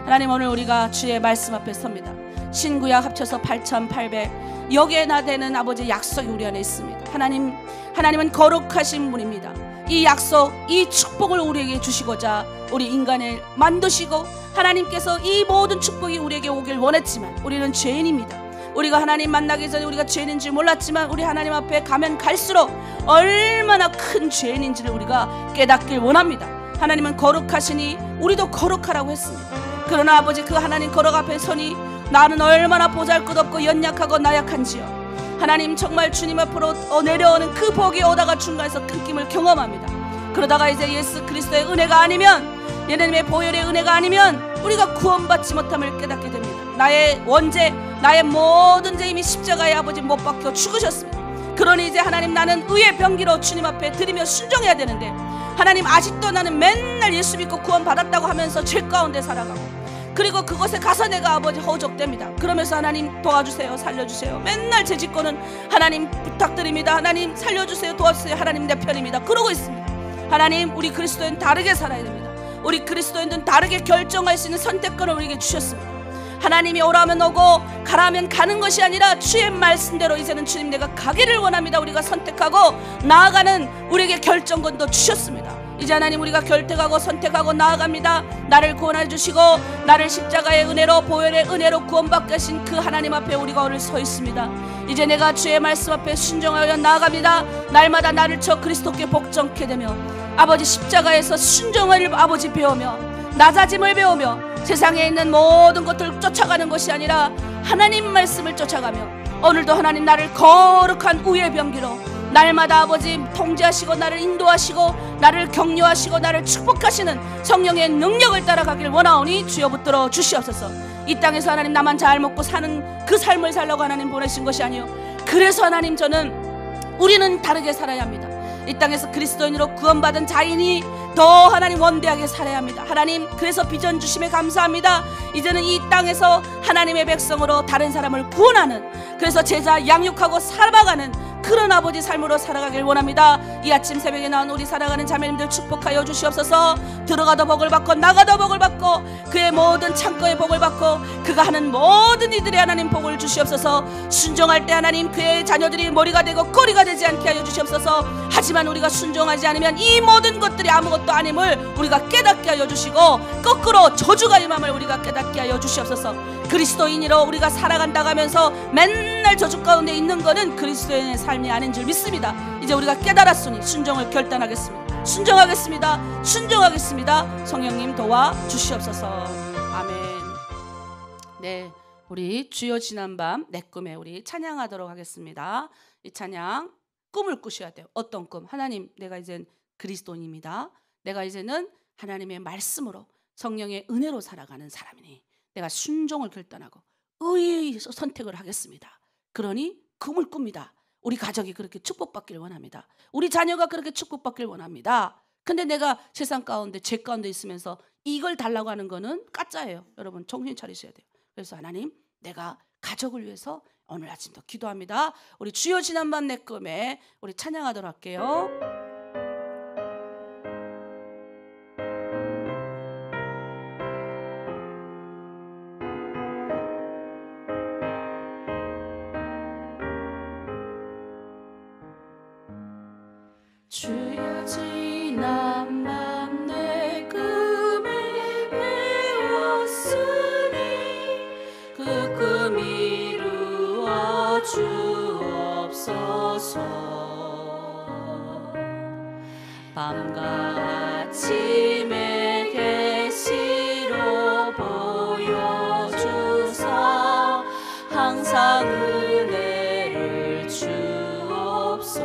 하나님, 오늘 우리가 주의 말씀 앞에 섭니다. 신구약 합쳐서 8,800 여기에 나되는 아버지의 약속이 우리 안에 있습니다. 하나님은 거룩하신 분입니다. 이 약속, 이 축복을 우리에게 주시고자 우리 인간을 만드시고 하나님께서 이 모든 축복이 우리에게 오길 원했지만 우리는 죄인입니다. 우리가 하나님 만나기 전에 우리가 죄인인지 몰랐지만 우리 하나님 앞에 가면 갈수록 얼마나 큰 죄인인지를 우리가 깨닫길 원합니다. 하나님은 거룩하시니 우리도 거룩하라고 했습니다. 그러나 아버지, 그 하나님 거룩 앞에 서니 나는 얼마나 보잘것없고 연약하고 나약한지요. 하나님, 정말 주님 앞으로 내려오는 그 복이 오다가 중간에서 끊김을 경험합니다. 그러다가 이제 예수 그리스도의 은혜가 아니면, 예수님의 보혈의 은혜가 아니면 우리가 구원받지 못함을 깨닫게 됩니다. 나의 원죄, 나의 모든 죄 이미 십자가에 아버지 못 박혀 죽으셨습니다. 그러니 이제 하나님, 나는 의의 병기로 주님 앞에 드리며 순종해야 되는데, 하나님, 아직도 나는 맨날 예수 믿고 구원받았다고 하면서 죄 가운데 살아가고, 그리고 그곳에 가서 내가 아버지 허우적됩니다. 그러면서 하나님 도와주세요, 살려주세요, 맨날 제 짓고는 하나님 부탁드립니다, 하나님 살려주세요, 도와주세요, 하나님 내 편입니다, 그러고 있습니다. 하나님, 우리 그리스도인 다르게 살아야 됩니다. 우리 그리스도인들은 다르게 결정할 수 있는 선택권을 우리에게 주셨습니다. 하나님이 오라면 오고 가라면 가는 것이 아니라 주의 말씀대로 이제는 주님 내가 가기를 원합니다. 우리가 선택하고 나아가는 우리에게 결정권도 주셨습니다. 이제 하나님, 우리가 결정하고 선택하고 나아갑니다. 나를 구원해 주시고 나를 십자가의 은혜로, 보혈의 은혜로 구원받게 하신 그 하나님 앞에 우리가 오늘 서 있습니다. 이제 내가 주의 말씀 앞에 순종하여 나아갑니다. 날마다 나를 저 그리스도께 복종케 되며 아버지 십자가에서 순종을 아버지 배우며 낮아짐을 배우며 세상에 있는 모든 것들을 쫓아가는 것이 아니라 하나님 말씀을 쫓아가며, 오늘도 하나님 나를 거룩한 의의 병기로 날마다 아버지 통제하시고 나를 인도하시고 나를 격려하시고 나를 축복하시는 성령의 능력을 따라가길 원하오니 주여 붙들어 주시옵소서. 이 땅에서 하나님 나만 잘 먹고 사는 그 삶을 살려고 하나님 보내신 것이 아니요, 그래서 하나님, 우리는 다르게 살아야 합니다. 이 땅에서 그리스도인으로 구원받은 자인이 더 하나님 원대하게 살아야 합니다. 하나님, 그래서 비전 주심에 감사합니다. 이제는 이 땅에서 하나님의 백성으로 다른 사람을 구원하는, 그래서 제자 양육하고 살아가는 그런 아버지 삶으로 살아가길 원합니다. 이 아침 새벽에 나온 우리 사랑하는 자매님들 축복하여 주시옵소서. 들어가도 복을 받고 나가도 복을 받고 그의 모든 창고에 복을 받고 그가 하는 모든 이들의 하나님 복을 주시옵소서. 순종할 때 하나님, 그의 자녀들이 머리가 되고 꼬리가 되지 않게 하여 주시옵소서. 하지만 우리가 순종하지 않으면 이 모든 것들이 아무것도 아님을 우리가 깨닫게 하여 주시고, 거꾸로 저주가 임함을 우리가 깨닫게 하여 주시옵소서. 그리스도인으로 우리가 살아간다고 하면서 맨날 저주 가운데 있는 것은 그리스도인의 삶이 아닌 줄 믿습니다. 이제 우리가 깨달았으니 순종을 결단하겠습니다. 순종하겠습니다. 순종하겠습니다. 성령님 도와 주시옵소서. 아멘. 네, 우리 주여 지난밤 내 꿈에 우리 찬양하도록 하겠습니다. 이 찬양, 꿈을 꾸셔야 돼요. 어떤 꿈? 하나님, 내가 이젠 그리스도인입니다. 내가 이제는 하나님의 말씀으로 성령의 은혜로 살아가는 사람이니 내가 순종을 결단하고 의의 선택을 하겠습니다. 그러니 꿈을 꿉니다. 우리 가족이 그렇게 축복받기를 원합니다. 우리 자녀가 그렇게 축복받기를 원합니다. 근데 내가 세상 가운데, 죄 가운데 있으면서 이걸 달라고 하는 거는 가짜예요. 여러분 정신 차리셔야 돼요. 그래서 하나님, 내가 가족을 위해서 오늘 아침도 기도합니다. 우리 주여 지난밤 내 꿈에 우리 찬양하도록 할게요. 주여 지난밤 내 꿈에 배웠으니 그 꿈 이루어 주옵소서. 밤과 아침의 계시로 보여주사 항상 은혜를 주옵소서.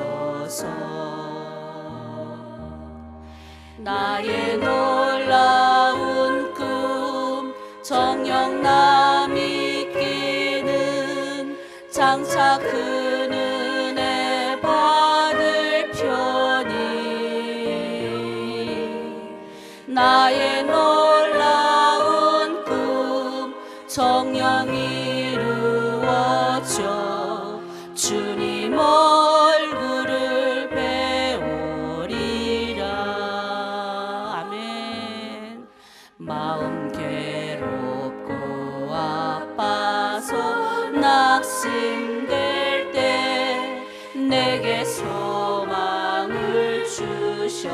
나의 놀라운 꿈 정녕 남이 끼는 장차 큰 은혜 받을 편이 나의 놀라운 꿈 정녕 이루어져 주님 얼굴을 마음 괴롭고 아파서 낙심될 때 내게 소망을 주셔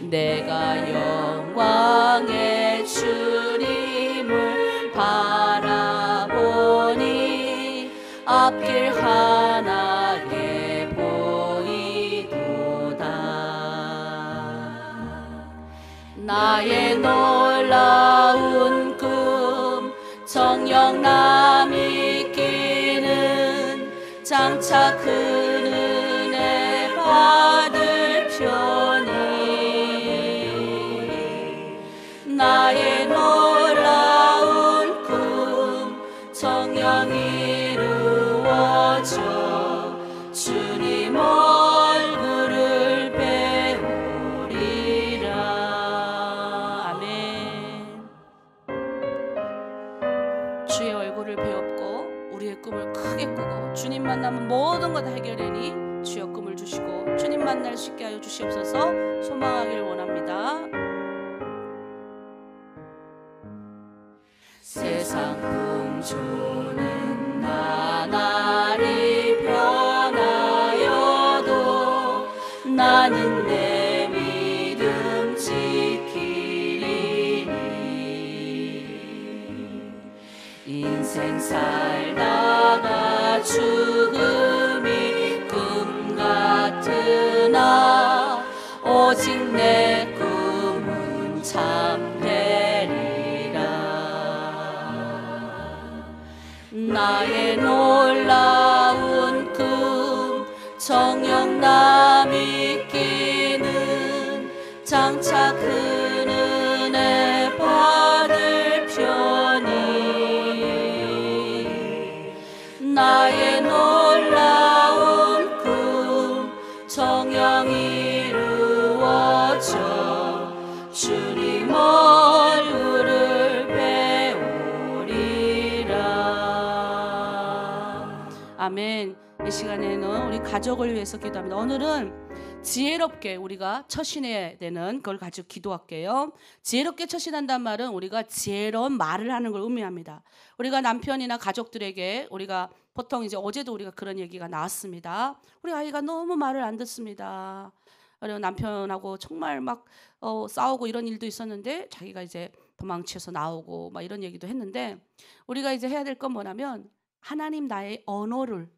내가 영광의 주님을 바라보니 앞길 환하게 보이도다. 나의 놀라운 꿈 정령남이 끼는 장차 큰 은혜 받을 편이 나의 놀라운 꿈 정령 이루어져 주님 얼굴을 배우리라. 아멘. 주의 얼굴을 배웠고 우리의 꿈을 크게 꾸고 주님 만나면 모든 것 해결되니 주여 꿈을 주시고 주님 만날 수 있게 하여 주시옵소서. 소망하길 원합니다. 세상 풍조는 나날이 변하여도 나는 내 믿음 지키리니 인생 살다가 죽음이 꿈 같으나 오직 내 꿈은 참되리라. 나의 놀라운 꿈 정령남이 끼는 장차 큰 은혜 받을 편이 나의 놀라운 꿈 정령 이루어져 주님 얼굴을 배우리라. 아멘. 이 시간에는 우리 가족을 위해서 기도합니다. 오늘은 지혜롭게 우리가 처신해야 되는 걸 가지고 기도할게요. 지혜롭게 처신한다는 말은 우리가 지혜로운 말을 하는 걸 의미합니다. 우리가 남편이나 가족들에게 우리가 보통 이제 어제도 우리가 그런 얘기가 나왔습니다. 우리 아이가 너무 말을 안 듣습니다. 그리고 남편하고 정말 막 싸우고 이런 일도 있었는데 자기가 이제 도망쳐서 나오고 막 이런 얘기도 했는데 우리가 이제 해야 될 건 뭐냐면 하나님 나의 언어를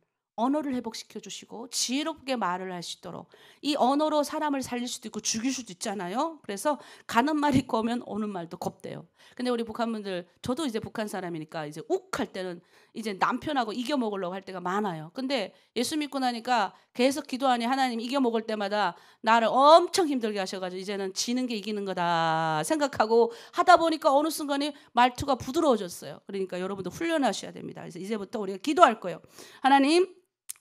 회복시켜 주시고 지혜롭게 말을 할 수 있도록 이 언어로 사람을 살릴 수도 있고 죽일 수도 있잖아요. 그래서 가는 말이 거면 오는 말도 겁대요. 근데 우리 북한분들 저도 이제 북한 사람이니까 이제 욱 할 때는 이제 남편하고 이겨먹으려고 할 때가 많아요. 근데 예수 믿고 나니까 계속 기도하니 하나님 이겨먹을 때마다 나를 엄청 힘들게 하셔가지고 이제는 지는 게 이기는 거다 생각하고 하다 보니까 어느 순간에 말투가 부드러워졌어요. 그러니까 여러분도 훈련하셔야 됩니다. 그래서 이제부터 우리가 기도할 거예요. 하나님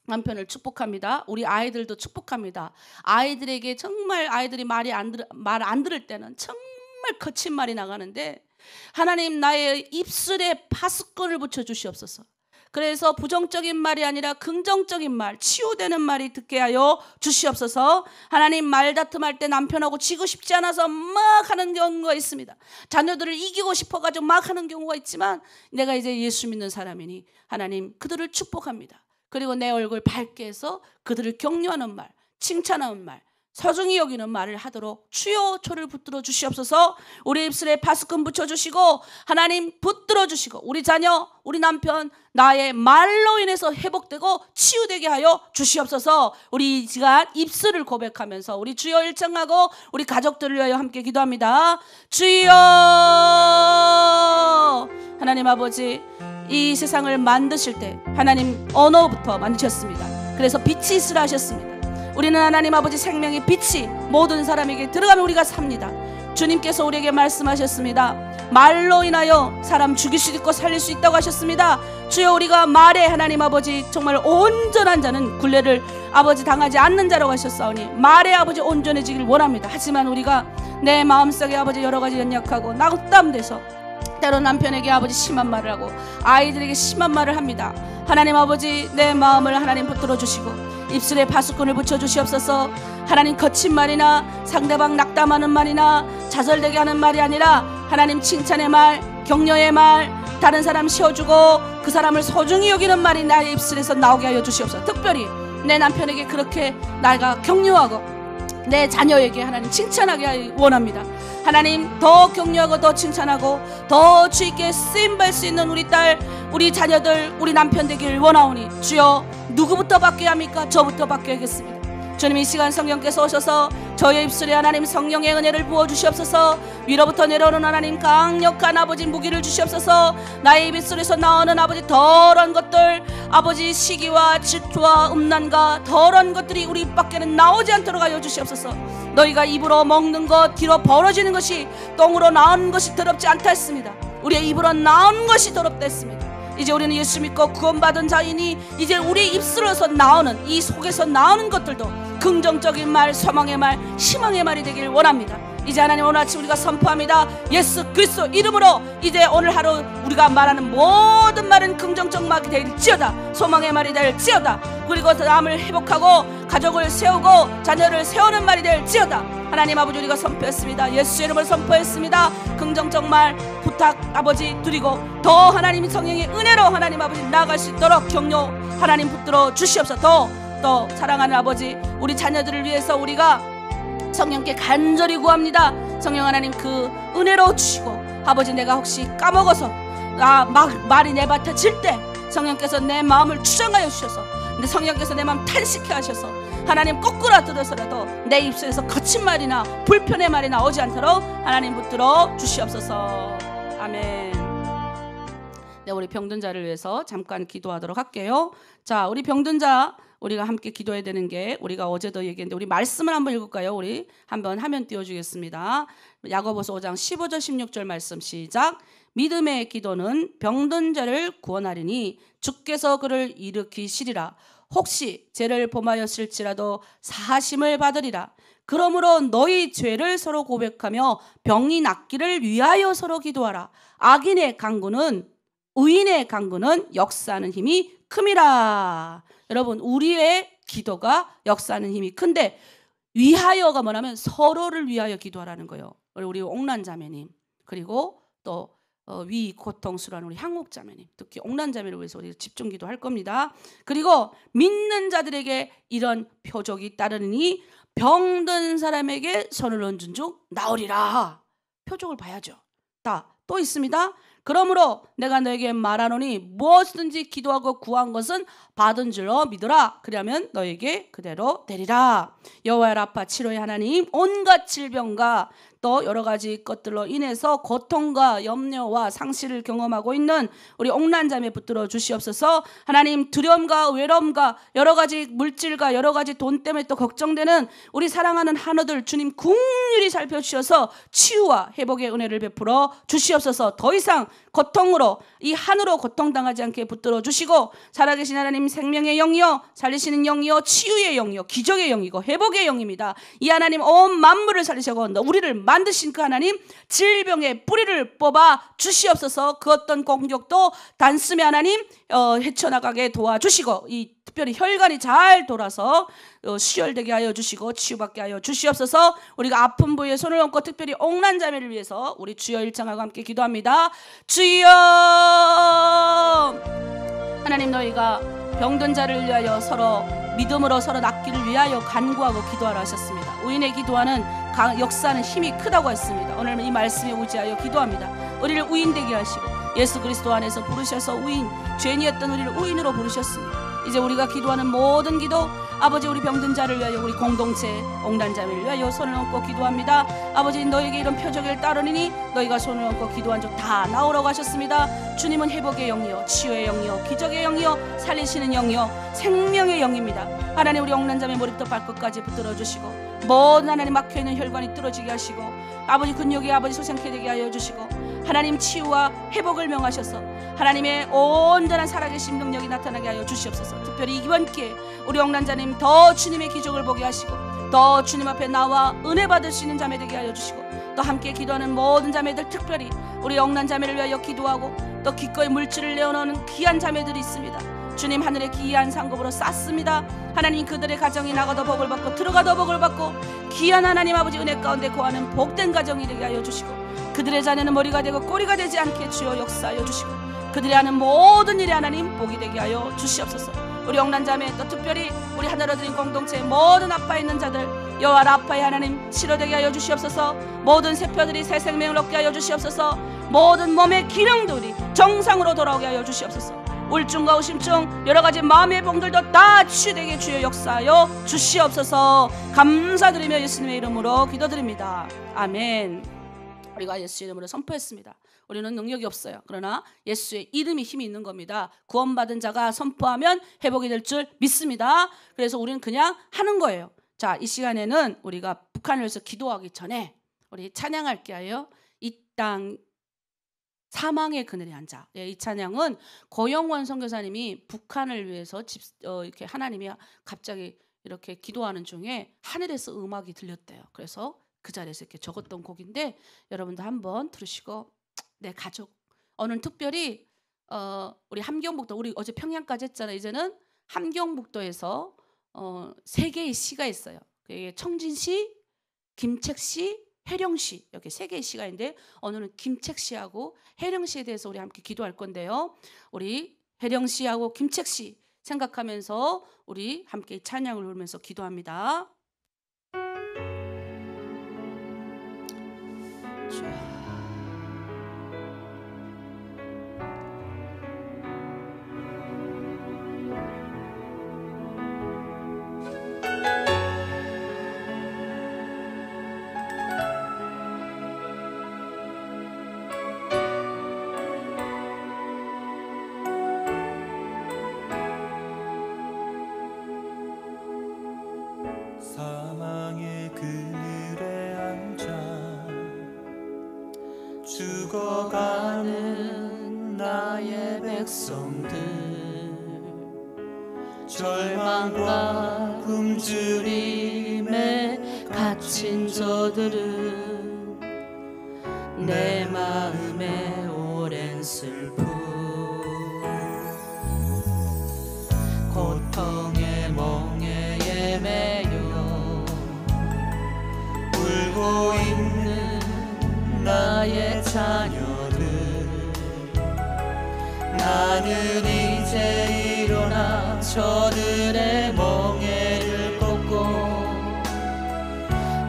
남편을 축복합니다. 우리 아이들도 축복합니다. 아이들에게 정말 아이들이 말 안 들을 때는 정말 거친 말이 나가는데 하나님 나의 입술에 파수꾼을 붙여주시옵소서. 그래서 부정적인 말이 아니라 긍정적인 말, 치유되는 말이 듣게 하여 주시옵소서. 하나님 말다툼할 때 남편하고 지고 싶지 않아서 막 하는 경우가 있습니다. 자녀들을 이기고 싶어가지고 막 하는 경우가 있지만 내가 이제 예수 믿는 사람이니 하나님 그들을 축복합니다. 그리고 내 얼굴 밝게 해서 그들을 격려하는 말, 칭찬하는 말, 소중히 여기는 말을 하도록 주여 저를 붙들어 주시옵소서. 우리 입술에 파수꾼 붙여주시고 하나님 붙들어 주시고 우리 자녀, 우리 남편 나의 말로 인해서 회복되고 치유되게 하여 주시옵소서. 우리 이 시간 입술을 고백하면서 우리 주여 일창하고 우리 가족들을 위하여 함께 기도합니다. 주여 하나님 아버지 이 세상을 만드실 때 하나님 언어부터 만드셨습니다. 그래서 빛이 있으라 하셨습니다. 우리는 하나님 아버지 생명의 빛이 모든 사람에게 들어가면 우리가 삽니다. 주님께서 우리에게 말씀하셨습니다. 말로 인하여 사람 죽일 수 있고 살릴 수 있다고 하셨습니다. 주여 우리가 말에 하나님 아버지 정말 온전한 자는 굴레를 아버지 당하지 않는 자라고 하셨사오니 말에 아버지 온전해지길 원합니다. 하지만 우리가 내 마음속에 아버지 여러 가지 연약하고 낙담돼서 때로 남편에게 아버지 심한 말을 하고 아이들에게 심한 말을 합니다. 하나님 아버지 내 마음을 하나님 붙들어 주시고 입술에 파수꾼을 붙여주시옵소서. 하나님 거친 말이나 상대방 낙담하는 말이나 좌절되게 하는 말이 아니라 하나님 칭찬의 말, 격려의 말, 다른 사람 세워주고 그 사람을 소중히 여기는 말이 나의 입술에서 나오게 하여 주시옵소서. 특별히 내 남편에게 그렇게 내가 격려하고 내 자녀에게 하나님 칭찬하게 원합니다. 하나님 더 격려하고 더 칭찬하고 더 주님께 쓰임받을 수 있는 우리 딸, 우리 자녀들, 우리 남편 되길 원하오니 주여 누구부터 바뀌어야 합니까? 저부터 바뀌어야겠습니다. 주님 이 시간 성령께서 오셔서 저의 입술에 하나님 성령의 은혜를 부어주시옵소서. 위로부터 내려오는 하나님 강력한 아버지 무기를 주시옵소서. 나의 입술에서 나오는 아버지 더러운 것들, 아버지 시기와 질투와 음란과 더러운 것들이 우리 입 밖에는 나오지 않도록 하여 주시옵소서. 너희가 입으로 먹는 것, 뒤로 벌어지는 것이 똥으로 나오는 것이 더럽지 않다 했습니다. 우리의 입으로 나오는 것이 더럽다 했습니다. 이제 우리는 예수 믿고 구원받은 자이니 이제 우리 입술에서 나오는, 이 속에서 나오는 것들도 긍정적인 말, 소망의 말, 희망의 말이 되길 원합니다. 이제 하나님 오늘 아침 우리가 선포합니다. 예수 그리스도 이름으로 이제 오늘 하루 우리가 말하는 모든 말은 긍정적 말이 될지어다, 소망의 말이 될지어다, 그리고 남을 회복하고 가족을 세우고 자녀를 세우는 말이 될지어다. 하나님 아버지 우리가 선포했습니다. 예수 이름을 선포했습니다. 긍정적 말 부탁 아버지 드리고 더 하나님의 성령의 은혜로 하나님 아버지 나아갈 수 있도록 격려 하나님 붙들어 주시옵소서. 또 사랑하는 아버지 우리 자녀들을 위해서 우리가 성령께 간절히 구합니다. 성령 하나님 그 은혜로 주시고 아버지 내가 혹시 까먹어서 말이 내뱉어질 때 성령께서 내 마음을 추정하여 주셔서, 근데 성령께서 내 마음 탄식해 하셔서 하나님 거꾸로 들어서라도 내 입술에서 거친 말이나 불편의 말이 나오지 않도록 하나님 붙들어 주시옵소서. 아멘. 네, 우리 병든 자를 위해서 잠깐 기도하도록 할게요. 자, 우리 병든 자 우리가 함께 기도해야 되는 게, 우리가 어제도 얘기했는데 우리 말씀을 한번 읽을까요? 우리 한번 화면 띄워주겠습니다. 야고보서 5장 15절 16절 말씀 시작. 믿음의 기도는 병든 자를 구원하리니 주께서 그를 일으키시리라. 혹시 죄를 범하였을지라도 사하심을 받으리라. 그러므로 너희 죄를 서로 고백하며 병이 낫기를 위하여 서로 기도하라. 악인의 강구는, 의인의 강구는 역사하는 힘이 큼이라. 여러분 우리의 기도가 역사하는 힘이 큰데, 위하여가 뭐냐면 서로를 위하여 기도하라는 거예요. 우리 옥란자매님, 그리고 또 위 고통스러운 우리 향옥자매님, 특히 옥란자매를 위해서 우리 집중 기도할 겁니다. 그리고 믿는 자들에게 이런 표적이 따르니 병든 사람에게 손을 얹은 중 나으리라. 표적을 봐야죠. 또 있습니다. 그러므로 내가 너에게 말하노니 무엇이든지 기도하고 구한 것은 받은 줄로 믿으라. 그러면 너에게 그대로 되리라. 여호와 라파 치료의 하나님, 온갖 질병과 또 여러 가지 것들로 인해서 고통과 염려와 상실을 경험하고 있는 우리 옥란자매 붙들어 주시옵소서. 하나님 두려움과 외로움과 여러 가지 물질과 여러 가지 돈 때문에 또 걱정되는 우리 사랑하는 한우들 주님 긍휼히 살펴주셔서 치유와 회복의 은혜를 베풀어 주시옵소서. 더 이상 고통으로 이 한우로 고통당하지 않게 붙들어 주시고, 살아계신 하나님 생명의 영이요, 살리시는 영이요, 치유의 영이요, 기적의 영이고 회복의 영입니다. 이 하나님 온 만물을 살리시고 우리를 만드신 그 하나님, 질병의 뿌리를 뽑아 주시옵소서. 그 어떤 공격도 단숨에 하나님 헤쳐나가게 도와주시고, 이 특별히 혈관이 잘 돌아서 수혈되게 하여 주시고 치유받게 하여 주시옵소서. 우리가 아픈 부위에 손을 얹고 특별히 옥란자매를 위해서 우리 주여 일창하고 함께 기도합니다. 주여, 하나님 너희가 병든 자를 위하여 서로 믿음으로 서로 낫기를 위하여 간구하고 기도하라 하셨습니다. 의인의 기도하는 역사는 힘이 크다고 했습니다. 오늘 이 말씀에 의지하여 기도합니다. 우리를 의인되게 하시고 예수 그리스도 안에서 부르셔서 의인, 죄인이었던 우리를 의인으로 부르셨습니다. 이제 우리가 기도하는 모든 기도, 아버지 우리 병든 자를 위하여 우리 공동체 옥란자매를 위하여 손을 얹고 기도합니다. 아버지 너에게 이런 표적을 따르니 너희가 손을 얹고 기도한 적 다 나오라고 하셨습니다. 주님은 회복의 영이요, 치유의 영이요, 기적의 영이요, 살리시는 영이요, 생명의 영입니다. 하나님 우리 옥란자매 머리부터 발끝까지 붙들어 주시고 모든 하나님 막혀있는 혈관이 뚫어지게 하시고 아버지 근육이 아버지 소생케 되게 하여 주시고 하나님 치유와 회복을 명하셔서 하나님의 온전한 살아계신 능력이 나타나게 하여 주시옵소서. 특별히 이번 기회에 우리 옥란자님 더 주님의 기적을 보게 하시고 더 주님 앞에 나와 은혜 받을 수 있는 자매 되게 하여 주시고, 또 함께 기도하는 모든 자매들, 특별히 우리 옥란자매를 위하여 기도하고 또 기꺼이 물질을 내어놓는 귀한 자매들이 있습니다. 주님 하늘의 귀한 상급으로 쌌습니다. 하나님 그들의 가정이 나가도 복을 받고 들어가도 복을 받고 귀한 하나님 아버지 은혜 가운데 거하는 복된 가정이 되게 하여 주시고, 그들의 자녀는 머리가 되고 꼬리가 되지 않게 주여 역사하여 주시고, 그들이 하는 모든 일에 하나님 복이 되게 하여 주시옵소서. 우리 영란자매 또 특별히 우리 하나로드린 공동체 모든 아파 있는 자들 여호와 라파의 하나님 치료되게 하여 주시옵소서. 모든 세포들이 새 생명을 얻게 하여 주시옵소서. 모든 몸의 기능들이 정상으로 돌아오게 하여 주시옵소서. 우울증과 의심증 여러가지 마음의 병들도 다 치유되게 주여 역사하여 주시옵소서. 감사드리며 예수님의 이름으로 기도드립니다. 아멘. 우리가 예수 이름으로 선포했습니다. 우리는 능력이 없어요. 그러나 예수의 이름이 힘이 있는 겁니다. 구원받은 자가 선포하면 회복이 될 줄 믿습니다. 그래서 우리는 그냥 하는 거예요. 자, 이 시간에는 우리가 북한을 위해서 기도하기 전에 우리 찬양할게 하여 이 땅 사망의 그늘에 앉아. 이 찬양은 고영원 선교사님이 북한을 위해서 이렇게 하나님이 갑자기 이렇게 기도하는 중에 하늘에서 음악이 들렸대요. 그래서 그 자리에서 이렇게 적었던 곡인데 여러분도 한번 들으시고 내 가족 오늘 특별히 우리 함경북도 우리 어제 평양까지 했잖아요. 이제는 함경북도에서 3개의 시가 있어요. 그게 청진시, 김책시, 해령시 이렇게 3개의 시가 있는데 오늘은 김책시하고 해령시에 대해서 우리 함께 기도할 건데요. 우리 해령시하고 김책시 생각하면서 우리 함께 찬양을 부르면서 기도합니다. 사망의 그늘에 앉아 죽어가는 나의 백성들 절망과 굶주림에 갇힌 저들은 내 마음에 오랜 슬픔 고통의 멍에에 매여 울고 있는 나의 자녀들 나는 이제 일어나 저들의 멍에를 꺾고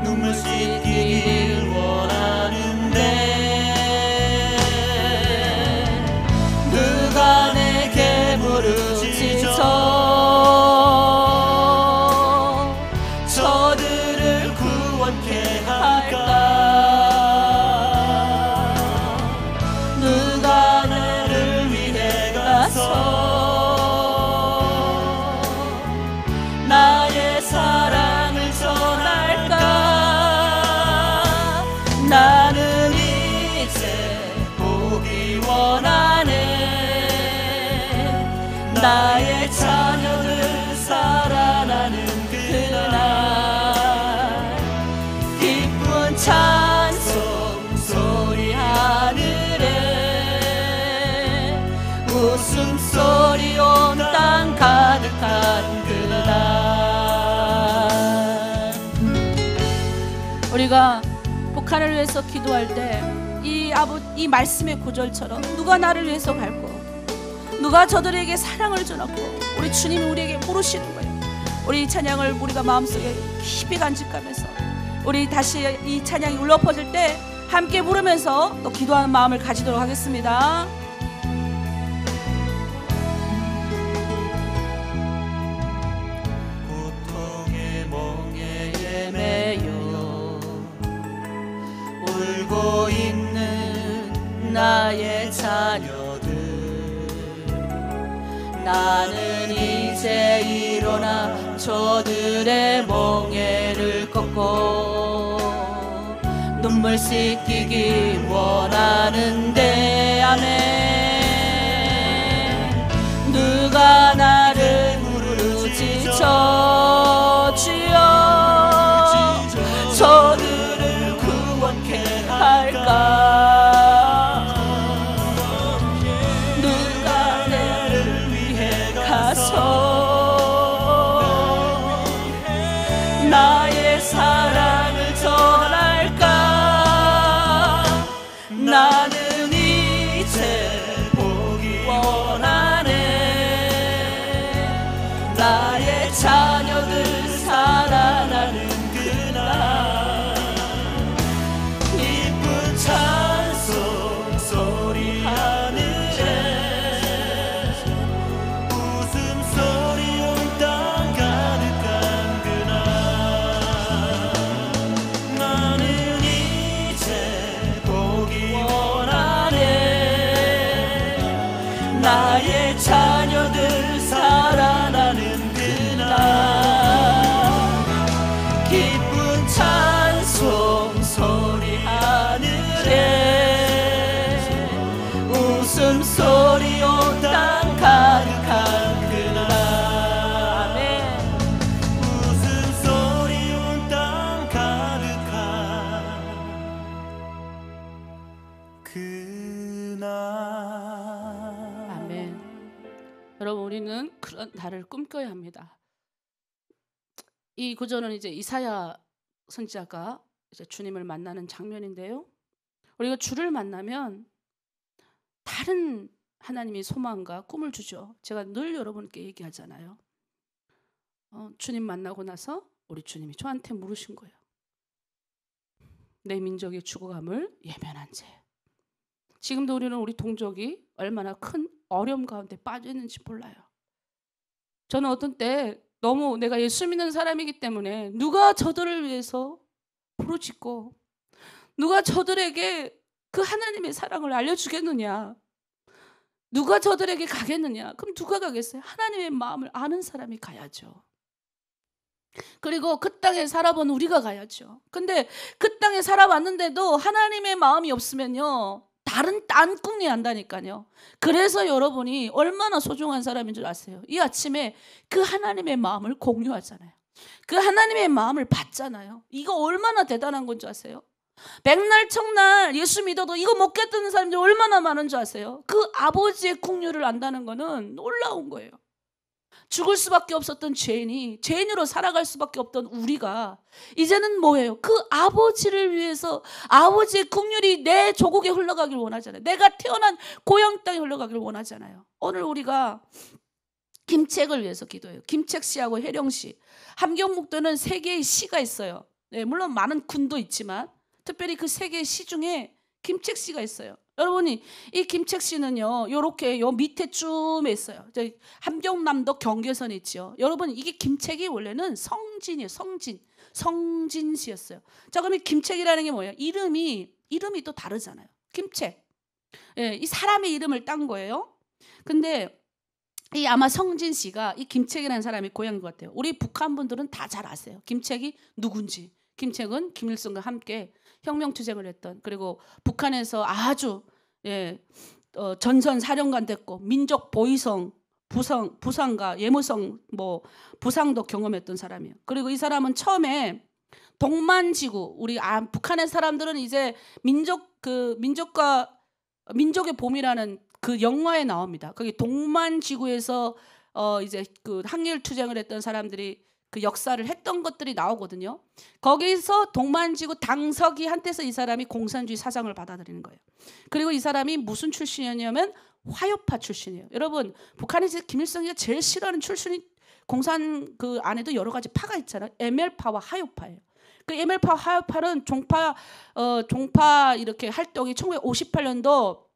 눈물 씻기길 원하는데 누가 내게 부르짖어 저들을 구원케 할까 누가 나를 위해 가서 나의 사랑을 전할까 나는 이제 보기 원하네 나의 자녀들 살아나는 그날 기쁜 찬송 소리 하늘에 웃음소리 온 땅 가득한 그날 우리가 북한을 위해서 기도할 때 이 말씀의 구절처럼 누가 나를 위해서 갈고 누가 저들에게 사랑을 전하고 우리 주님이 우리에게 물으시는 거예요. 우리 이 찬양을 우리가 마음속에 깊이 간직하면서 우리 다시 이 찬양이 울려 퍼질 때 함께 부르면서 또 기도하는 마음을 가지도록 하겠습니다. 고통의 멍에에 매여 울고 있는 나의 자녀들 나는 이제 일어나 저들의 멍에를 꺾고 눈물 씻기기 원하는데 아멘 누가 나를 부르짖어 주여 저들을 구원케 할까 누가 나를 위해 가서 나의 사랑을 전할까 나는 이제 찬송 소리 하늘에 웃음소리 온 땅 가득한 그날 아멘 웃음소리 온 땅 가득한 그날 아멘. 여러분, 우리는 그런 날을 꿈꿔야 합니다. 이 구절은 이제 이사야 선지자가 이제 주님을 만나는 장면인데요. 우리가 주를 만나면 다른 하나님의 소망과 꿈을 주죠. 제가 늘 여러분께 얘기하잖아요. 주님 만나고 나서 우리 주님이 저한테 물으신 거예요. 내 민족의 죽어감을 예면한 제. 지금도 우리는 우리 동족이 얼마나 큰 어려움 가운데 빠져 있는지 몰라요. 저는 어떤 때 너무 내가 예수 믿는 사람이기 때문에 누가 저들을 위해서 부르짖고 누가 저들에게 그 하나님의 사랑을 알려주겠느냐, 누가 저들에게 가겠느냐. 그럼 누가 가겠어요? 하나님의 마음을 아는 사람이 가야죠. 그리고 그 땅에 살아본 우리가 가야죠. 근데 그 땅에 살아봤는데도 하나님의 마음이 없으면요, 다른 딴 꿈이 한다니까요. 그래서 여러분이 얼마나 소중한 사람인 줄 아세요? 이 아침에 그 하나님의 마음을 공유하잖아요. 그 하나님의 마음을 받잖아요. 이거 얼마나 대단한 건 줄 아세요? 백날 청날 예수 믿어도 이거 못 깨닫는 사람들이 얼마나 많은 줄 아세요? 그 아버지의 긍휼을 안다는 거는 놀라운 거예요. 죽을 수밖에 없었던 죄인이 죄인으로 살아갈 수밖에 없던 우리가 이제는 뭐예요? 그 아버지를 위해서 아버지의 긍휼이 내 조국에 흘러가길 원하잖아요. 내가 태어난 고향 땅에 흘러가길 원하잖아요. 오늘 우리가 김책을 위해서 기도해요. 김책 씨하고 혜령 씨. 함경목도는 3개의 시가 있어요. 네, 물론 많은 군도 있지만 특별히 그 3개의 시 중에 김책 씨가 있어요. 여러분이 이 김책 씨는요, 요렇게 요 밑에 쯤에 있어요. 저희 함경남도 경계선에 있죠. 여러분, 이게 김책이 원래는 성진이에요. 성진 씨였어요. 자, 그럼 이 김책이라는 게 뭐예요? 이름이 또 다르잖아요. 김책. 예, 이 사람의 이름을 딴 거예요. 근데 이 아마 성진 씨가 이 김책이라는 사람이 고향인 것 같아요. 우리 북한 분들은 다 잘 아세요. 김책이 누군지. 김책은 김일성과 함께 혁명투쟁을 했던, 그리고 북한에서 아주 전선 사령관 됐고 민족 보위성, 부상과 예무성 부상도 경험했던 사람이에요. 그리고 이 사람은 처음에 동만지구, 우리 북한의 사람들은 이제 민족의 봄이라는 그 영화에 나옵니다. 거기 동만지구에서 이제 그 항일 투쟁을 했던 사람들이 그 역사를 했던 것들이 나오거든요. 거기서 동만지구 당서기한테서 이 사람이 공산주의 사상을 받아들이는 거예요. 그리고 이 사람이 무슨 출신이었냐면 화요파 출신이에요. 여러분, 북한에서 김일성이가 제일 싫어하는 출신이 공산 그 안에도 여러 가지 파가 있잖아요. ML파와 하요파예요. 그 ML파, 하요파는 종파 이렇게 활동이 1958년도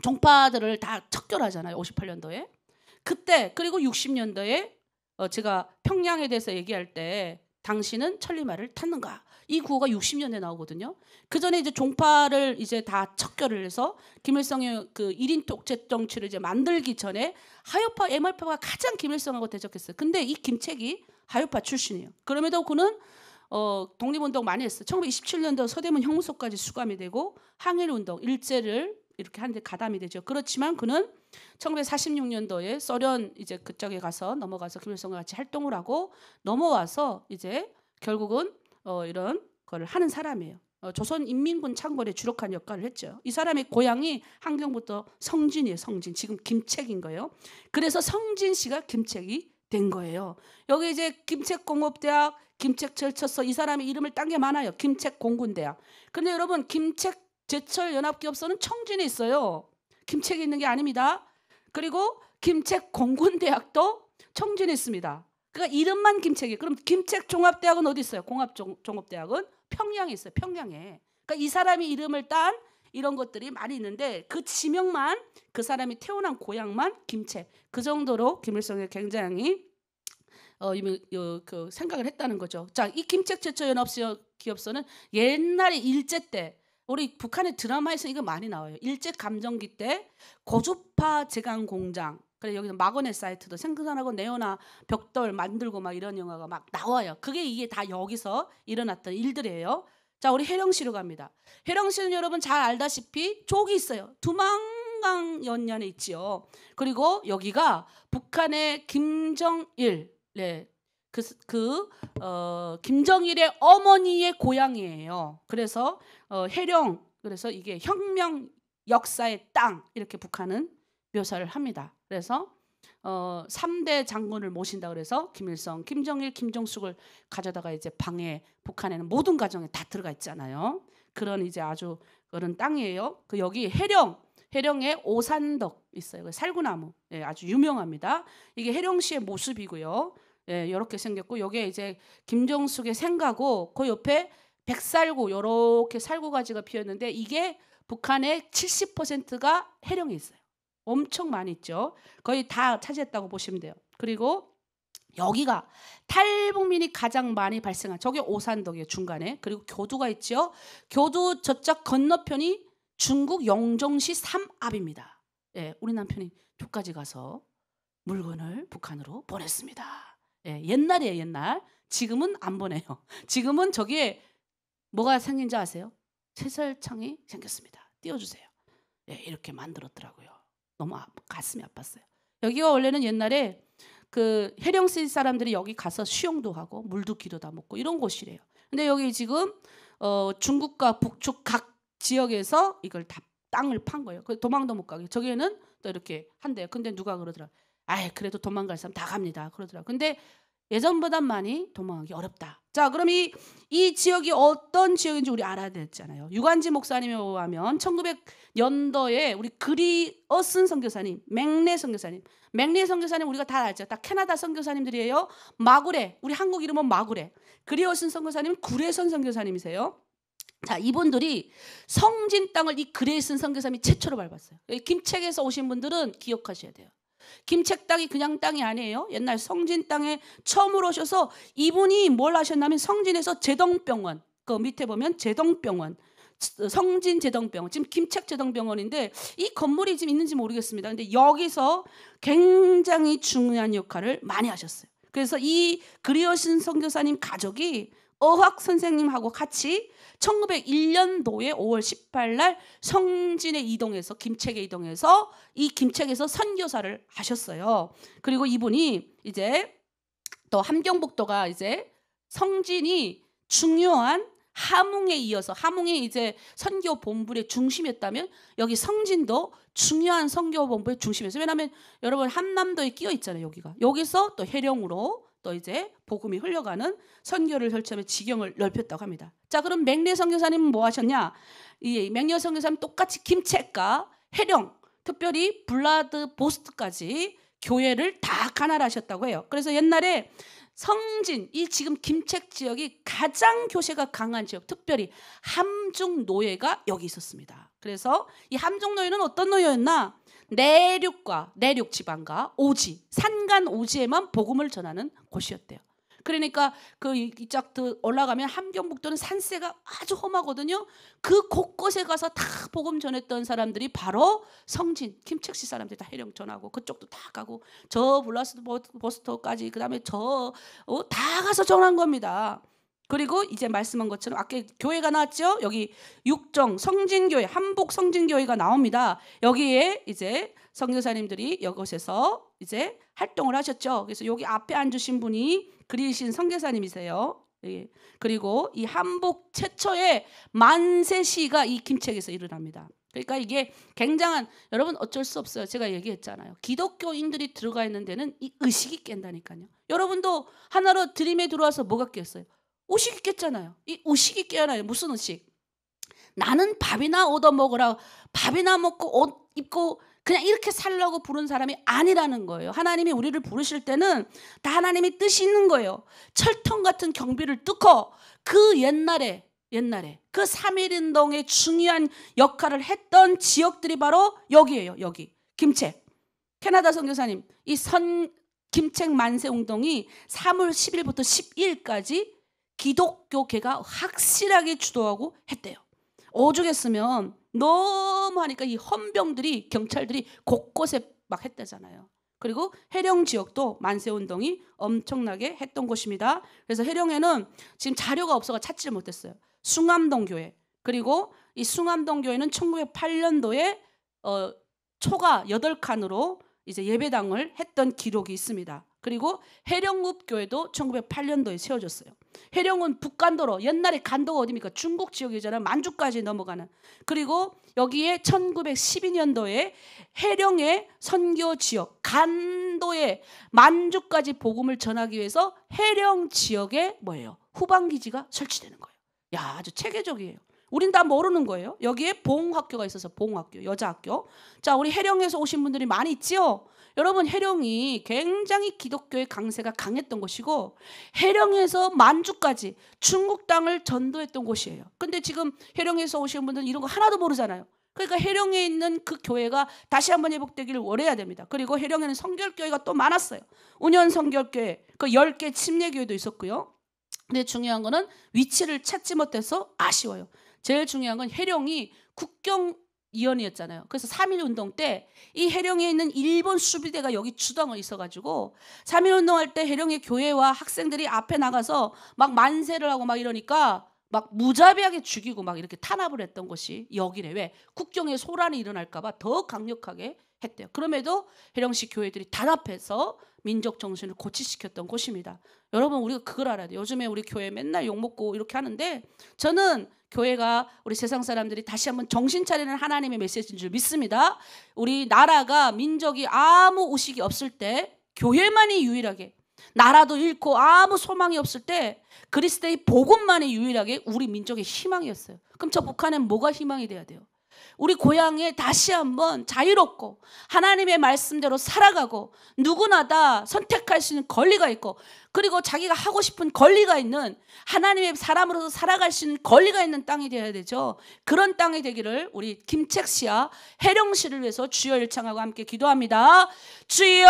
종파들을 다 척결하잖아요. 58년도에. 그때 그리고 60년도에 제가 평양에 대해서 얘기할 때 당신은 천리말을 탔는가? 이 구호가 60년대에 나오거든요. 그 전에 이제 종파를 이제 다 척결을 해서 김일성의 그 1인 독재 정치를 이제 만들기 전에 하요파, ML파가 가장 김일성하고 대적했어요. 근데 이 김책이 하요파 출신이에요. 그럼에도 그는 독립운동 많이 했어요. 1927년도 서대문 형무소까지 수감이 되고 항일운동 일제를 이렇게 하는데 가담이 되죠. 그렇지만 그는 1946년도에 소련 이제 그쪽에 가서 넘어가서 김일성과 같이 활동을 하고 넘어와서 이제 결국은 이런 거를 하는 사람이에요. 조선인민군 창궐에 주력한 역할을 했죠. 이 사람의 고향이 함경부터 성진이에요. 성진. 지금 김책인 거예요. 그래서 성진 씨가 김책이 된 거예요. 여기 이제 김책공업대학, 김책철처서 이 사람의 이름을 딴 게 많아요. 김책공군대학. 근데 여러분, 김책 제철연합기업소는 청진에 있어요. 김책이 있는 게 아닙니다. 그리고 김책공군대학도 청진에 있습니다. 그러니까 이름만 김책이. 그럼 김책종합대학은 어디 있어요? 공합종합대학은 평양에 있어요. 평양에. 그러니까 이 사람이 이름을 딴 이런 것들이 많이 있는데 그 지명만, 그 사람이 태어난 고향만 김책. 그 정도로 김일성이 굉장히 그 생각을 했다는 거죠. 자, 이 김책 제철연합기업소는 옛날에 일제 때 우리 북한의 드라마에서 이거 많이 나와요. 일제 감정기 때 고주파 제강 공장, 그래 여기서 마그넷 사이트도 생산하고 네오나 벽돌 만들고 막 이런 영화가 막 나와요. 그게 이게 다 여기서 일어났던 일들이에요. 자, 우리 해령시로 갑니다. 해령시는 여러분 잘 알다시피 족이 있어요. 두만강 연안에 있지요. 그리고 여기가 북한의 김정일, 네, 김정일의 어머니의 고향이에요. 그래서 해령, 그래서 이게 혁명 역사의 땅 이렇게 북한은 묘사를 합니다. 그래서 3대 장군을 모신다 그래서 김일성, 김정일, 김정숙을 가져다가 이제 방에 북한에는 모든 가정에 다 들어가 있잖아요. 그런 이제 아주 그런 땅이에요. 그 여기 해령에 오산덕 있어요. 살구나무, 예, 아주 유명합니다. 이게 해령시의 모습이고요. 예, 이렇게 생겼고 여기에 이제 김정숙의 생가고 그 옆에 백살구 이렇게 살구가지가 피었는데 이게 북한의 70%가 해령에 있어요. 엄청 많이 있죠. 거의 다 차지했다고 보시면 돼요. 그리고 여기가 탈북민이 가장 많이 발생한 저게 오산덕이에요. 중간에. 그리고 교두가 있죠. 교두 저쪽 건너편이 중국 영종시 삼압입니다. 예, 우리 남편이 저까지 가서 물건을 북한으로 보냈습니다. 예, 옛날이에요. 옛날. 지금은 안 보내요. 지금은 저기에 뭐가 생긴지 아세요? 채설창이 생겼습니다. 띄워주세요. 예, 이렇게 만들었더라고요. 너무 가슴이 아팠어요. 여기가 원래는 옛날에 그 해령시 사람들이 여기 가서 수영도 하고 물도 기르다 먹고 이런 곳이래요. 근데 여기 지금 중국과 북쪽 각 지역에서 이걸 다 땅을 판 거예요. 도망도 못 가게. 저기에는 또 이렇게 한대요. 근데 누가 그러더라. 아이 그래도 도망갈 사람 다 갑니다. 그러더라. 근데 예전보다 많이 도망가기 어렵다. 자, 그럼 이 지역이 어떤 지역인지 우리 알아야 되잖아요. 유관지 목사님에 의하면 1900년도에 우리 그리어슨 선교사님, 맥레 선교사님 우리가 다 알죠. 다 캐나다 선교사님들이에요. 마구레, 우리 한국 이름은 마구레. 그리어슨 선교사님은 구레선 선교사님이세요. 자, 이분들이 성진 땅을 이 그레이슨 선교사님이 최초로 밟았어요. 김책에서 오신 분들은 기억하셔야 돼요. 김책 땅이 그냥 땅이 아니에요. 옛날 성진 땅에 처음으로 오셔서 이분이 뭘 하셨냐면 성진에서 제동병원, 그 밑에 보면 제동병원, 성진 제동병원, 지금 김책 제동병원인데 이 건물이 지금 있는지 모르겠습니다. 근데 여기서 굉장히 중요한 역할을 많이 하셨어요. 그래서 이 그리어신 선교사님 가족이 어학 선생님하고 같이 1901년도에 5월 18일 날 성진에 이동해서 김책에 이동해서 이 김책에서 선교사를 하셨어요. 그리고 이분이 이제 또 함경북도가 이제 성진이 중요한 함흥에 이어서 함흥이 이제 선교 본부의 중심이었다면 여기 성진도 중요한 선교 본부의 중심이었어요. 왜냐하면 여러분 한남도에 끼어 있잖아요. 여기서 또 해령으로 또 이제 복음이 흘러가는 선교를 설치하며 지경을 넓혔다고 합니다. 자, 그럼 맥레 선교사님은 뭐 하셨냐? 이 맥레 선교사님 똑같이 김책과 해령, 특별히 블라드보스트까지 교회를 다 관할하셨다고 해요. 그래서 옛날에 성진, 이 지금 김책 지역이 가장 교세가 강한 지역, 특별히 함중 노예가 여기 있었습니다. 그래서 이 함중 노예는 어떤 노예였나? 내륙 지방과 오지, 산간 오지에만 복음을 전하는 곳이었대요. 그러니까 이쪽 올라가면 함경북도는 산세가 아주 험하거든요. 그 곳곳에 가서 다 복음 전했던 사람들이 바로 성진, 김책시 사람들이 다 해령 전하고 그쪽도 다 가고 저 블라스보스토까지 그다음에 다 가서 전한 겁니다. 그리고 이제 말씀한 것처럼 아까 교회가 나왔죠. 여기 육정 성진교회, 한복 성진교회가 나옵니다. 여기에 이제 선교사님들이 이곳에서 이제 활동을 하셨죠. 그래서 여기 앞에 앉으신 분이 그리신 선교사님이세요. 예. 그리고 이 한복 최초의 만세시가 이 김책에서 일어납니다. 그러니까 이게 굉장한, 여러분 어쩔 수 없어요. 제가 얘기했잖아요. 기독교인들이 들어가 있는 데는 이 의식이 깬다니까요. 여러분도 하나로 드림에 들어와서 뭐가 깼어요? 의식이 깼잖아요. 이 의식이 깨어나요. 무슨 의식? 나는 밥이나 얻어먹으라, 밥이나 먹고 옷 입고 그냥 이렇게 살려고 부른 사람이 아니라는 거예요. 하나님이 우리를 부르실 때는 다 하나님이 뜻이 있는 거예요. 철통 같은 경비를 뚫고 그 옛날에 그 3.1운동의 중요한 역할을 했던 지역들이 바로 여기예요. 여기 김책. 캐나다 선교사님, 이 김책 만세운동이 3월 10일부터 12일까지 기독교계가 확실하게 주도하고 했대요. 오죽했으면 너무 하니까 이 헌병들이, 경찰들이 곳곳에 막 했다잖아요. 그리고 해령 지역도 만세운동이 엄청나게 했던 곳입니다. 그래서 해령에는 지금 자료가 없어서 찾지를 못했어요. 숭암동 교회, 그리고 이 숭암동 교회는 1908년도에 초가 8칸으로 이제 예배당을 했던 기록이 있습니다. 그리고 해령읍 교회도 1908년도에 세워졌어요. 해령은 북간도로, 옛날에 간도가 어디입니까? 중국 지역이잖아요. 만주까지 넘어가는. 그리고 여기에 1912년도에 해령의 선교 지역, 간도의 만주까지 복음을 전하기 위해서 해령 지역에 뭐예요? 후방기지가 설치되는 거예요. 야, 아주 체계적이에요. 우린 다 모르는 거예요. 여기에 보응학교가 있어서 보응학교, 여자학교. 자, 우리 해령에서 오신 분들이 많이 있지요? 여러분, 해령이 굉장히 기독교의 강세가 강했던 곳이고 해령에서 만주까지 중국 땅을 전도했던 곳이에요. 근데 지금 해령에서 오신 분들은 이런 거 하나도 모르잖아요. 그러니까 해령에 있는 그 교회가 다시 한번 회복되기를 원해야 됩니다. 그리고 해령에는 성결교회가 또 많았어요. 운현 성결교회, 그 10개 침례교회도 있었고요. 근데 중요한 거는 위치를 찾지 못해서 아쉬워요. 제일 중요한 건 해령이 국경 이연이었잖아요. 그래서 3.1운동 때 이 해령에 있는 일본 수비대가 여기 주당을 있어가지고 3.1운동할 때 해령의 교회와 학생들이 앞에 나가서 막 만세를 하고 막 이러니까 막 무자비하게 죽이고 막 이렇게 탄압을 했던 것이 여기래. 왜? 국경에 소란이 일어날까 봐 더 강력하게 했대요. 그럼에도 해령시 교회들이 단합해서 민족 정신을 고취시켰던 곳입니다. 여러분, 우리가 그걸 알아야 돼요. 요즘에 우리 교회 맨날 욕먹고 이렇게 하는데 저는 교회가 우리 세상 사람들이 다시 한번 정신 차리는 하나님의 메시지인 줄 믿습니다. 우리 나라가 민족이 아무 의식이 없을 때 교회만이 유일하게, 나라도 잃고 아무 소망이 없을 때 그리스도의 복음만이 유일하게 우리 민족의 희망이었어요. 그럼 저 북한엔 뭐가 희망이 돼야 돼요? 우리 고향에 다시 한번 자유롭고 하나님의 말씀대로 살아가고 누구나 다 선택할 수 있는 권리가 있고, 그리고 자기가 하고 싶은 권리가 있는, 하나님의 사람으로서 살아갈 수 있는 권리가 있는 땅이 되어야 되죠. 그런 땅이 되기를 우리 김책 씨와 해령시를 위해서 주여 일창하고 함께 기도합니다. 주여!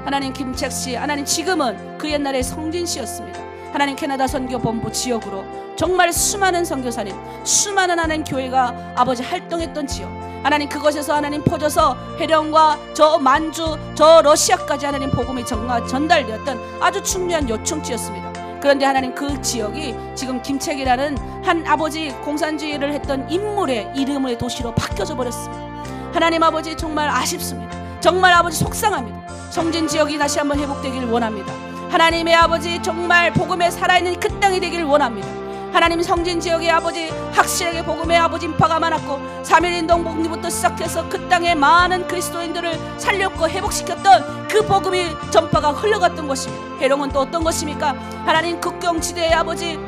하나님, 김책 씨, 하나님 지금은 그 옛날의 성진 씨였습니다. 하나님, 캐나다 선교본부 지역으로 정말 수많은 선교사님, 수많은 하나님 교회가 아버지 활동했던 지역, 하나님 그것에서 하나님 퍼져서 해령과 저 만주, 저 러시아까지 하나님 복음이 전달되었던 아주 중요한 요충지였습니다. 그런데 하나님 그 지역이 지금 김책이라는 한 아버지 공산주의를 했던 인물의 이름의 도시로 바뀌어져 버렸습니다. 하나님 아버지, 정말 아쉽습니다. 정말 아버지 속상합니다. 성진 지역이 다시 한번 회복되길 원합니다. 하나님의 아버지, 정말 복음에 살아있는 그 땅이 되길 원합니다. 하나님, 성진 지역의 아버지 확실하게 복음의 아버지 인파가 많았고 3.1운동 복리부터 시작해서 그 땅에 많은 그리스도인들을 살렸고 회복시켰던 그 복음이 전파가 흘러갔던 것입니다. 해령은 또 어떤 것입니까? 하나님 국경지대의 아버지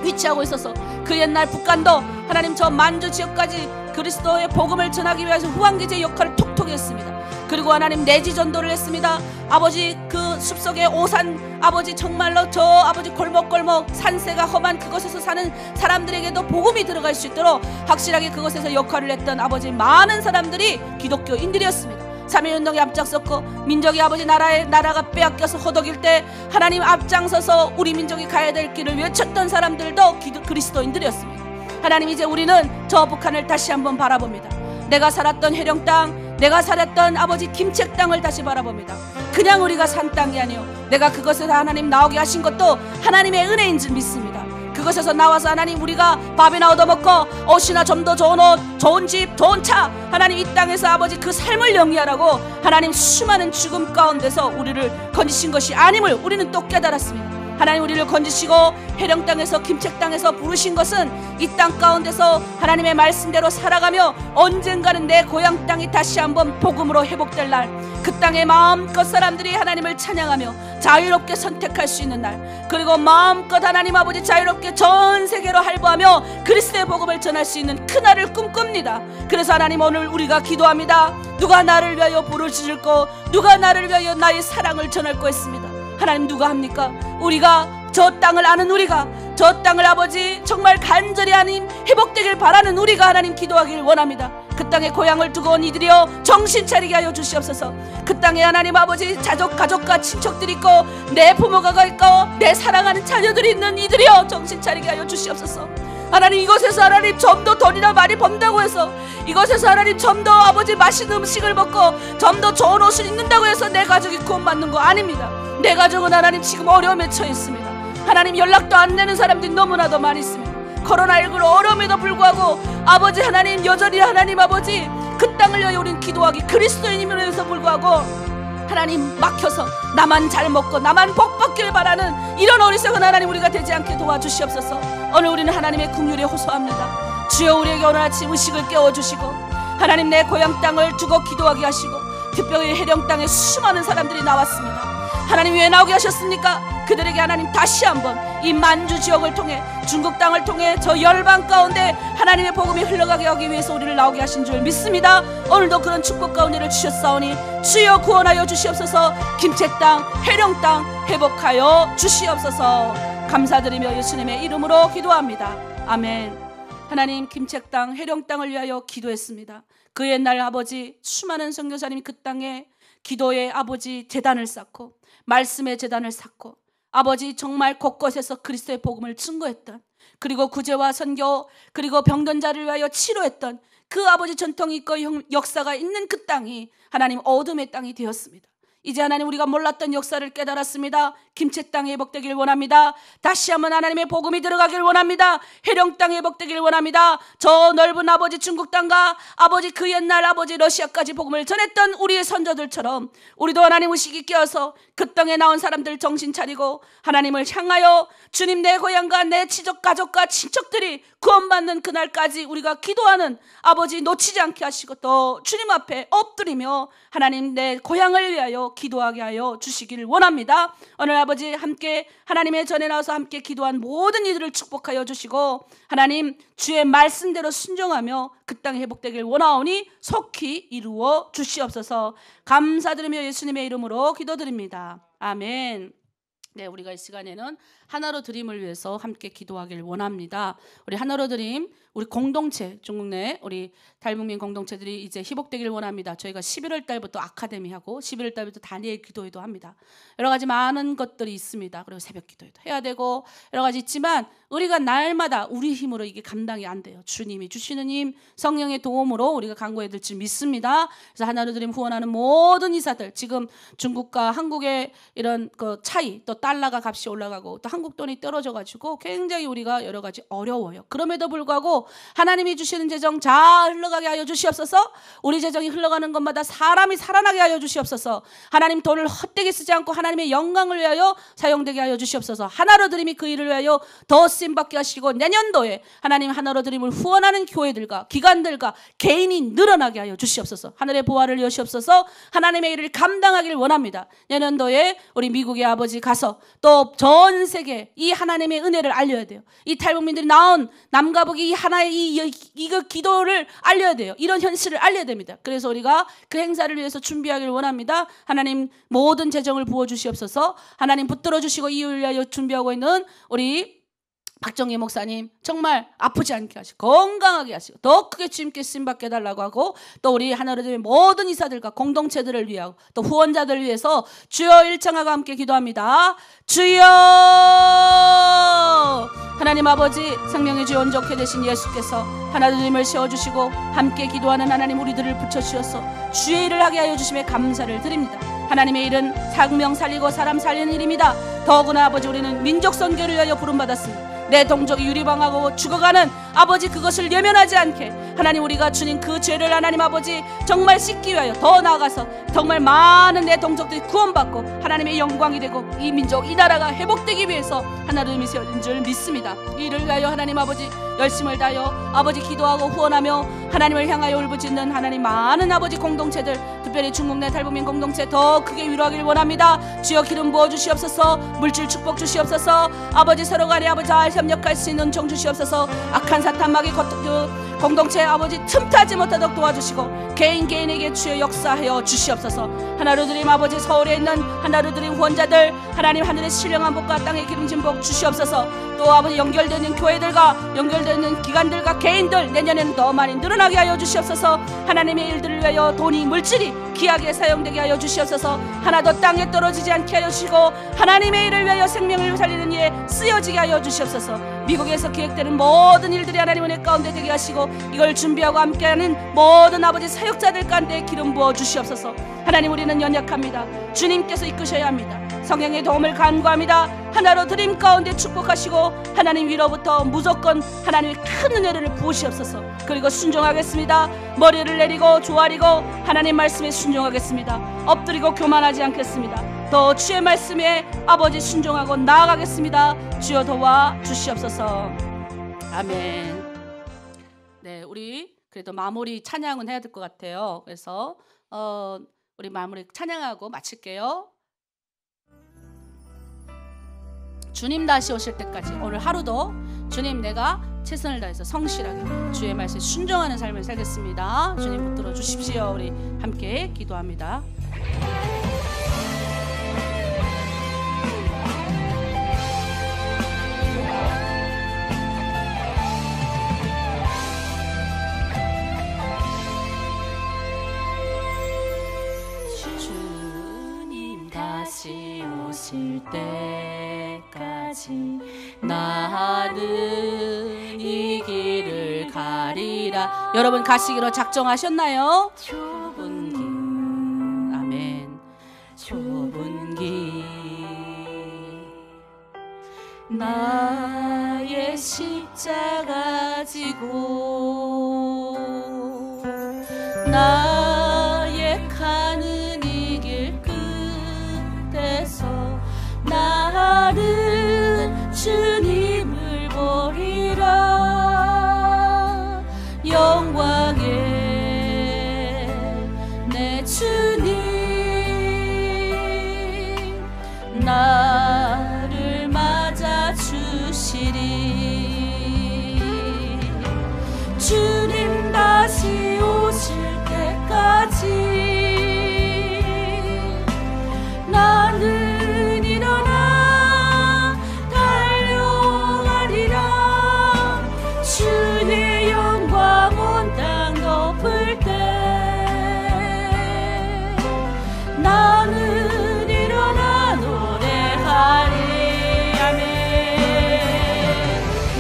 위치하고 있어서 그 옛날 북한도 하나님 저 만주 지역까지 그리스도의 복음을 전하기 위해서 후방기제 역할을 톡톡히 했습니다. 그리고 하나님 내지 전도를 했습니다. 아버지 그 숲속의 오산 아버지, 정말로 저 아버지 골목골목 산세가 험한 그곳에서 사는 사람들에게도 복음이 들어갈 수 있도록 확실하게 그곳에서 역할을 했던 아버지 많은 사람들이 기독교인들이었습니다. 3.1운동에 앞장섰고 민족이 아버지 나라가 빼앗겨서 허덕일 때 하나님 앞장서서 우리 민족이 가야 될 길을 외쳤던 사람들도 그리스도인들이었습니다. 하나님, 이제 우리는 저 북한을 다시 한번 바라봅니다. 내가 살았던 해령 땅, 내가 살았던 아버지 김책 땅을 다시 바라봅니다. 그냥 우리가 산 땅이 아니요, 내가 그것에서 하나님 나오게 하신 것도 하나님의 은혜인 줄 믿습니다. 그것에서 나와서 하나님 우리가 밥이나 얻어먹고 옷이나 좀 더 좋은 옷, 좋은 집, 좋은 차, 하나님 이 땅에서 아버지 그 삶을 영위하라고 하나님 수많은 죽음 가운데서 우리를 건지신 것이 아님을 우리는 또 깨달았습니다. 하나님, 우리를 건지시고 해령 땅에서 김책 땅에서 부르신 것은 이 땅 가운데서 하나님의 말씀대로 살아가며 언젠가는 내 고향 땅이 다시 한번 복음으로 회복될 날, 그 땅에 마음껏 사람들이 하나님을 찬양하며 자유롭게 선택할 수 있는 날, 그리고 마음껏 하나님 아버지 자유롭게 전 세계로 할보하며 그리스도의 복음을 전할 수 있는 그날을 꿈꿉니다. 그래서 하나님, 오늘 우리가 기도합니다. 누가 나를 위하여 부르짖을꼬, 누가 나를 위하여 나의 사랑을 전할꼬 했습니다. 하나님, 누가 합니까? 우리가, 저 땅을 아는 우리가, 저 땅을 아버지 정말 간절히 하나님 회복되길 바라는 우리가 하나님 기도하길 원합니다. 그 땅에 고향을 두고 온 이들이여 정신 차리게 하여 주시옵소서. 그 땅에 하나님 아버지 가족과 친척들이 있고 내 부모가 있고 내 사랑하는 자녀들이 있는 이들이여 정신 차리게 하여 주시옵소서. 하나님 이것에서 하나님 좀 더 돈이나 많이 번다고 해서 이것에서 하나님 좀 더 아버지 맛있는 음식을 먹고 좀 더 좋은 옷을 입는다고 해서 내 가족이 구원받는 거 아닙니다. 내 가족은 하나님 지금 어려움에 처해 있습니다. 하나님 연락도 안 되는 사람들이 너무나도 많이 있습니다. 코로나19로 어려움에도 불구하고 아버지 하나님 여전히 하나님 아버지 그 땅을 위하여 우린 기도하기 그리스도인임에도 불구하고 하나님 막혀서 나만 잘 먹고 나만 복 받길 바라는 이런 어리석은 하나님 우리가 되지 않게 도와주시옵소서. 오늘 우리는 하나님의 긍휼에 호소합니다. 주여 우리에게 오늘 아침 의식을 깨워주시고 하나님 내 고향 땅을 두고 기도하게 하시고 특별히 해령 땅에 수많은 사람들이 나왔습니다. 하나님 왜 나오게 하셨습니까? 그들에게 하나님 다시 한번 이 만주 지역을 통해 중국 땅을 통해 저 열방 가운데 하나님의 복음이 흘러가게 하기 위해서 우리를 나오게 하신 줄 믿습니다. 오늘도 그런 축복과 은혜를 주셨사오니 주여 구원하여 주시옵소서. 김책 땅, 해령 땅 회복하여 주시옵소서. 감사드리며 예수님의 이름으로 기도합니다. 아멘. 하나님 김책 땅, 해령 땅을 위하여 기도했습니다. 그 옛날 아버지 수많은 선교사님이 그 땅에 기도의 아버지 제단을 쌓고 말씀의 제단을 쌓고 아버지 정말 곳곳에서 그리스도의 복음을 증거했던 그리고 구제와 선교 그리고 병든 자를 위하여 치료했던 그 아버지 전통이 있고 역사가 있는 그 땅이 하나님 어둠의 땅이 되었습니다. 이제 하나님 우리가 몰랐던 역사를 깨달았습니다. 김책 땅이 회복되길 원합니다. 다시 한번 하나님의 복음이 들어가길 원합니다. 해령 땅이 회복되길 원합니다. 저 넓은 아버지 중국 땅과 아버지 그 옛날 아버지 러시아까지 복음을 전했던 우리의 선조들처럼 우리도 하나님 의식이 깨어서 그 땅에 나온 사람들 정신 차리고 하나님을 향하여 주님 내 고향과 내 지적 가족과 친척들이 구원받는 그날까지 우리가 기도하는 아버지 놓치지 않게 하시고 또 주님 앞에 엎드리며 하나님 내 고향을 위하여 기도하게 하여 주시기를 원합니다. 오늘 아버지 함께 하나님의 전에 나와서 함께 기도한 모든 이들을 축복하여 주시고 하나님 주의 말씀대로 순종하며 그 땅이 회복되길 원하오니 속히 이루어 주시옵소서. 감사드리며 예수님의 이름으로 기도드립니다. 아멘. 네, 우리가 이 시간에는 하나로 드림을 위해서 함께 기도하길 원합니다. 우리 하나로 드림 우리 공동체 중국 내 우리 탈북민 공동체들이 이제 회복되길 원합니다. 저희가 11월 달부터 아카데미하고 11월 달부터 다니엘 기도회도 합니다. 여러 가지 많은 것들이 있습니다. 그리고 새벽 기도회도 해야 되고 여러 가지 있지만 우리가 날마다 우리 힘으로 이게 감당이 안 돼요. 주님이 주시는 힘 성령의 도움으로 우리가 강구해 될 줄 믿습니다. 그래서 하나로 드림 후원하는 모든 이사들 지금 중국과 한국의 이런 그 차이 또 달러가 값이 올라가고 또 한국 돈이 떨어져 가지고 굉장히 우리가 여러 가지 어려워요. 그럼에도 불구하고 하나님이 주시는 재정 잘 흘러가게 하여 주시옵소서. 우리 재정이 흘러가는 것마다 사람이 살아나게 하여 주시옵소서. 하나님 돈을 헛되게 쓰지 않고 하나님의 영광을 위하여 사용되게 하여 주시옵소서. 하나로 드림이 그 일을 위하여 더 쓰임받게 하시고 내년도에 하나님 하나로 드림을 후원하는 교회들과 기관들과 개인이 늘어나게 하여 주시옵소서. 하늘의 보화를 여시옵소서. 하나님의 일을 감당하기를 원합니다. 내년도에 우리 미국의 아버지 가서 또 전 세계 이 하나님의 은혜를 알려야 돼요. 이 탈북민들이 나온 남과 북이 이 하나의 이거 기도를 알려야 돼요. 이런 현실을 알려야 됩니다. 그래서 우리가 그 행사를 위해서 준비하기를 원합니다. 하나님 모든 재정을 부어주시옵소서. 하나님 붙들어 주시고 이유를 위하여 준비하고 있는 우리 박정희 목사님 정말 아프지 않게 하시고 건강하게 하시고 더 크게 주님께 쓰임받게 해달라고 하고 또 우리 하나로 드림 모든 이사들과 공동체들을 위하고 또 후원자들을 위해서 주여 일창하고 함께 기도합니다. 주여 하나님 아버지 생명의 주 온전케 되신 예수께서 하나로 드림을 세워주시고 함께 기도하는 하나님 우리들을 붙여주셔서 주의 일을 하게 하여 주심에 감사를 드립니다. 하나님의 일은 생명 살리고 사람 살리는 일입니다. 더구나 아버지 우리는 민족 선교를 위하여 부름받았습니다. 내 동족이 유리방하고 죽어가는 아버지 그것을 예면하지 않게 하나님 우리가 주님 그 죄를 하나님 아버지 정말 씻기 위하여 더 나아가서 정말 많은 내 동족들이 구원받고 하나님의 영광이 되고 이 민족 이 나라가 회복되기 위해서 하나로 이미 세워진 줄 믿습니다. 이를 위하여 하나님 아버지 열심을 다하여 아버지 기도하고 후원하며 하나님을 향하여 울부짖는 하나님 많은 아버지 공동체들 특별히 중국 내 탈북민 공동체 더 크게 위로하길 원합니다. 주여 기름 부어주시옵소서. 물질 축복 주시옵소서. 아버지 서로 간에 아버지 잘 협력할 수 있는 종 주시옵소서. 악한 사탄 마귀 공동체 아버지 틈타지 못하도록 도와주시고 개인에게 주여 역사하여 주시옵소서. 하나로 드림 아버지 서울에 있는 하나로 드림 후원자들 하나님 하늘의 신령한 복과 땅의 기름진 복 주시옵소서. 또 아버지 연결되는 교회들과 연결되는 기관들과 개인들 내년에는 더 많이 늘어나게 하여 주시옵소서. 하나님의 일들을 위하여 돈이 물질이 귀하게 사용되게 하여 주시옵소서. 하나도 땅에 떨어지지 않게 하여 주시고 하나님의 일을 위하여 생명을 살리는 일에 쓰여지게 하여 주시옵소서. 미국에서 기획되는 모든 일들이 하나님 은혜 가운데 되게 하시고 이걸 준비하고 함께하는 모든 아버지 사역자들 가운데 기름 부어 주시옵소서. 하나님 우리는 연약합니다. 주님께서 이끄셔야 합니다. 성령의 도움을 간구합니다. 하나로 드림 가운데 축복하시고 하나님 위로부터 무조건 하나님의 큰 은혜를 부으시옵소서. 그리고 순종하겠습니다. 머리를 내리고 조아리고 하나님 말씀에 순종하겠습니다. 엎드리고 교만하지 않겠습니다. 더 주의 말씀에 아버지 순종하고 나아가겠습니다. 주여 도와 주시옵소서. 아멘. 네, 우리 그래도 마무리 찬양은 해야 될 것 같아요. 그래서 우리 마무리 찬양하고 마칠게요. 주님 다시 오실 때까지 오늘 하루도 주님 내가 최선을 다해서 성실하게 주의 말씀에 순종하는 삶을 살겠습니다. 주님 붙들어 주십시오. 우리 함께 기도합니다. 주님 다시 오실 때까지 나는 이 길을 가리라. 여러분 가시기로 작정하셨나요? 좁은 길, 아멘. 좁은 길 나의 십자가 지고 나의 가는 이 길 끝에서 나는 주님을 보리라. 영광의 내 주님 나를 맞아 주시리. 주님 다시 오실 때까지 나는 일어나 달려가리라. 주의 영광 온 땅 덮을 때 나는 일어나 노래하리. 아멘.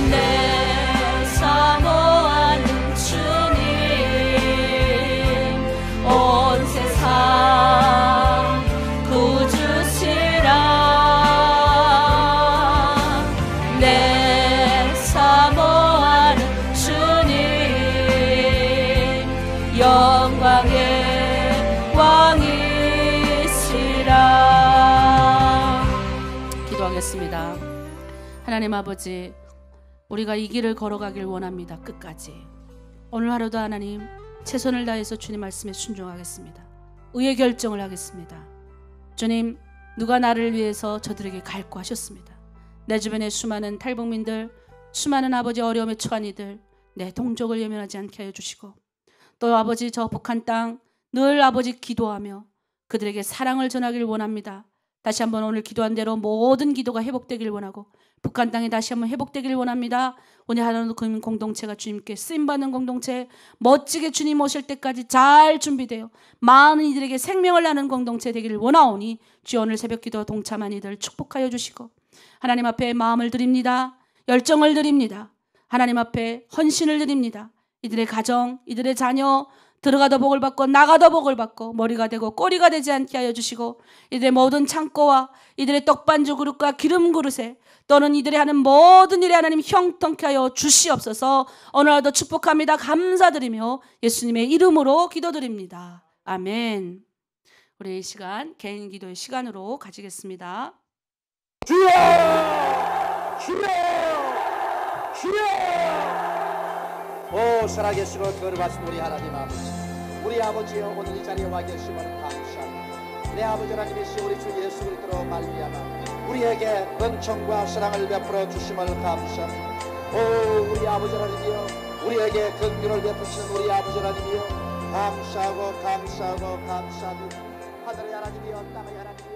내 사모하는 주님 온 세상 구주시라. 내 사모하는 주님 영광의 왕이시라. 기도하겠습니다. 하나님 아버지, 우리가 이 길을 걸어가길 원합니다. 끝까지. 오늘 하루도 하나님 최선을 다해서 주님 말씀에 순종하겠습니다. 의의 결정을 하겠습니다. 주님, 누가 나를 위해서 저들에게 갈고 하셨습니다. 내 주변의 수많은 탈북민들, 수많은 아버지 어려움에 처한 이들, 내 동족을 예면하지 않게 하여 주시고, 또 아버지 저 북한 땅 늘 아버지 기도하며 그들에게 사랑을 전하길 원합니다. 다시 한번 오늘 기도한 대로 모든 기도가 회복되길 원하고 북한 땅이 다시 한번 회복되길 원합니다. 오늘 하나도 그 공동체가 주님께 쓰임받는 공동체, 멋지게 주님 오실 때까지 잘 준비되어 많은 이들에게 생명을 나는 공동체 되기를 원하오니 주여 오늘 새벽 기도 동참한 이들 축복하여 주시고 하나님 앞에 마음을 드립니다. 열정을 드립니다. 하나님 앞에 헌신을 드립니다. 이들의 가정, 이들의 자녀 들어가도 복을 받고 나가도 복을 받고 머리가 되고 꼬리가 되지 않게 하여 주시고 이들의 모든 창고와 이들의 떡반주 그릇과 기름 그릇에 또는 이들이 하는 모든 일에 하나님 형통케 하여 주시옵소서. 오늘도 축복합니다. 감사드리며 예수님의 이름으로 기도드립니다. 아멘. 우리 이 시간 개인 기도의 시간으로 가지겠습니다. 주여! 주여! 주여! 오 살아계시고 거룩하신 우리 하나님 아버지, 우리 아버지여 오늘 이 자리에 와 계심을 감사합니다. 내 아버지 하나님이시 우리 주 예수 그리스도로 말미암아 우리에게 은총과 사랑을 베풀어 주심을 감사합니다. 오 우리 아버지 하나님이여 우리에게 긍휼을 베푸시는 우리 아버지 하나님이여 감사하고 감사하고 감사합니다. 하늘의 하나님이여 땅의 하나님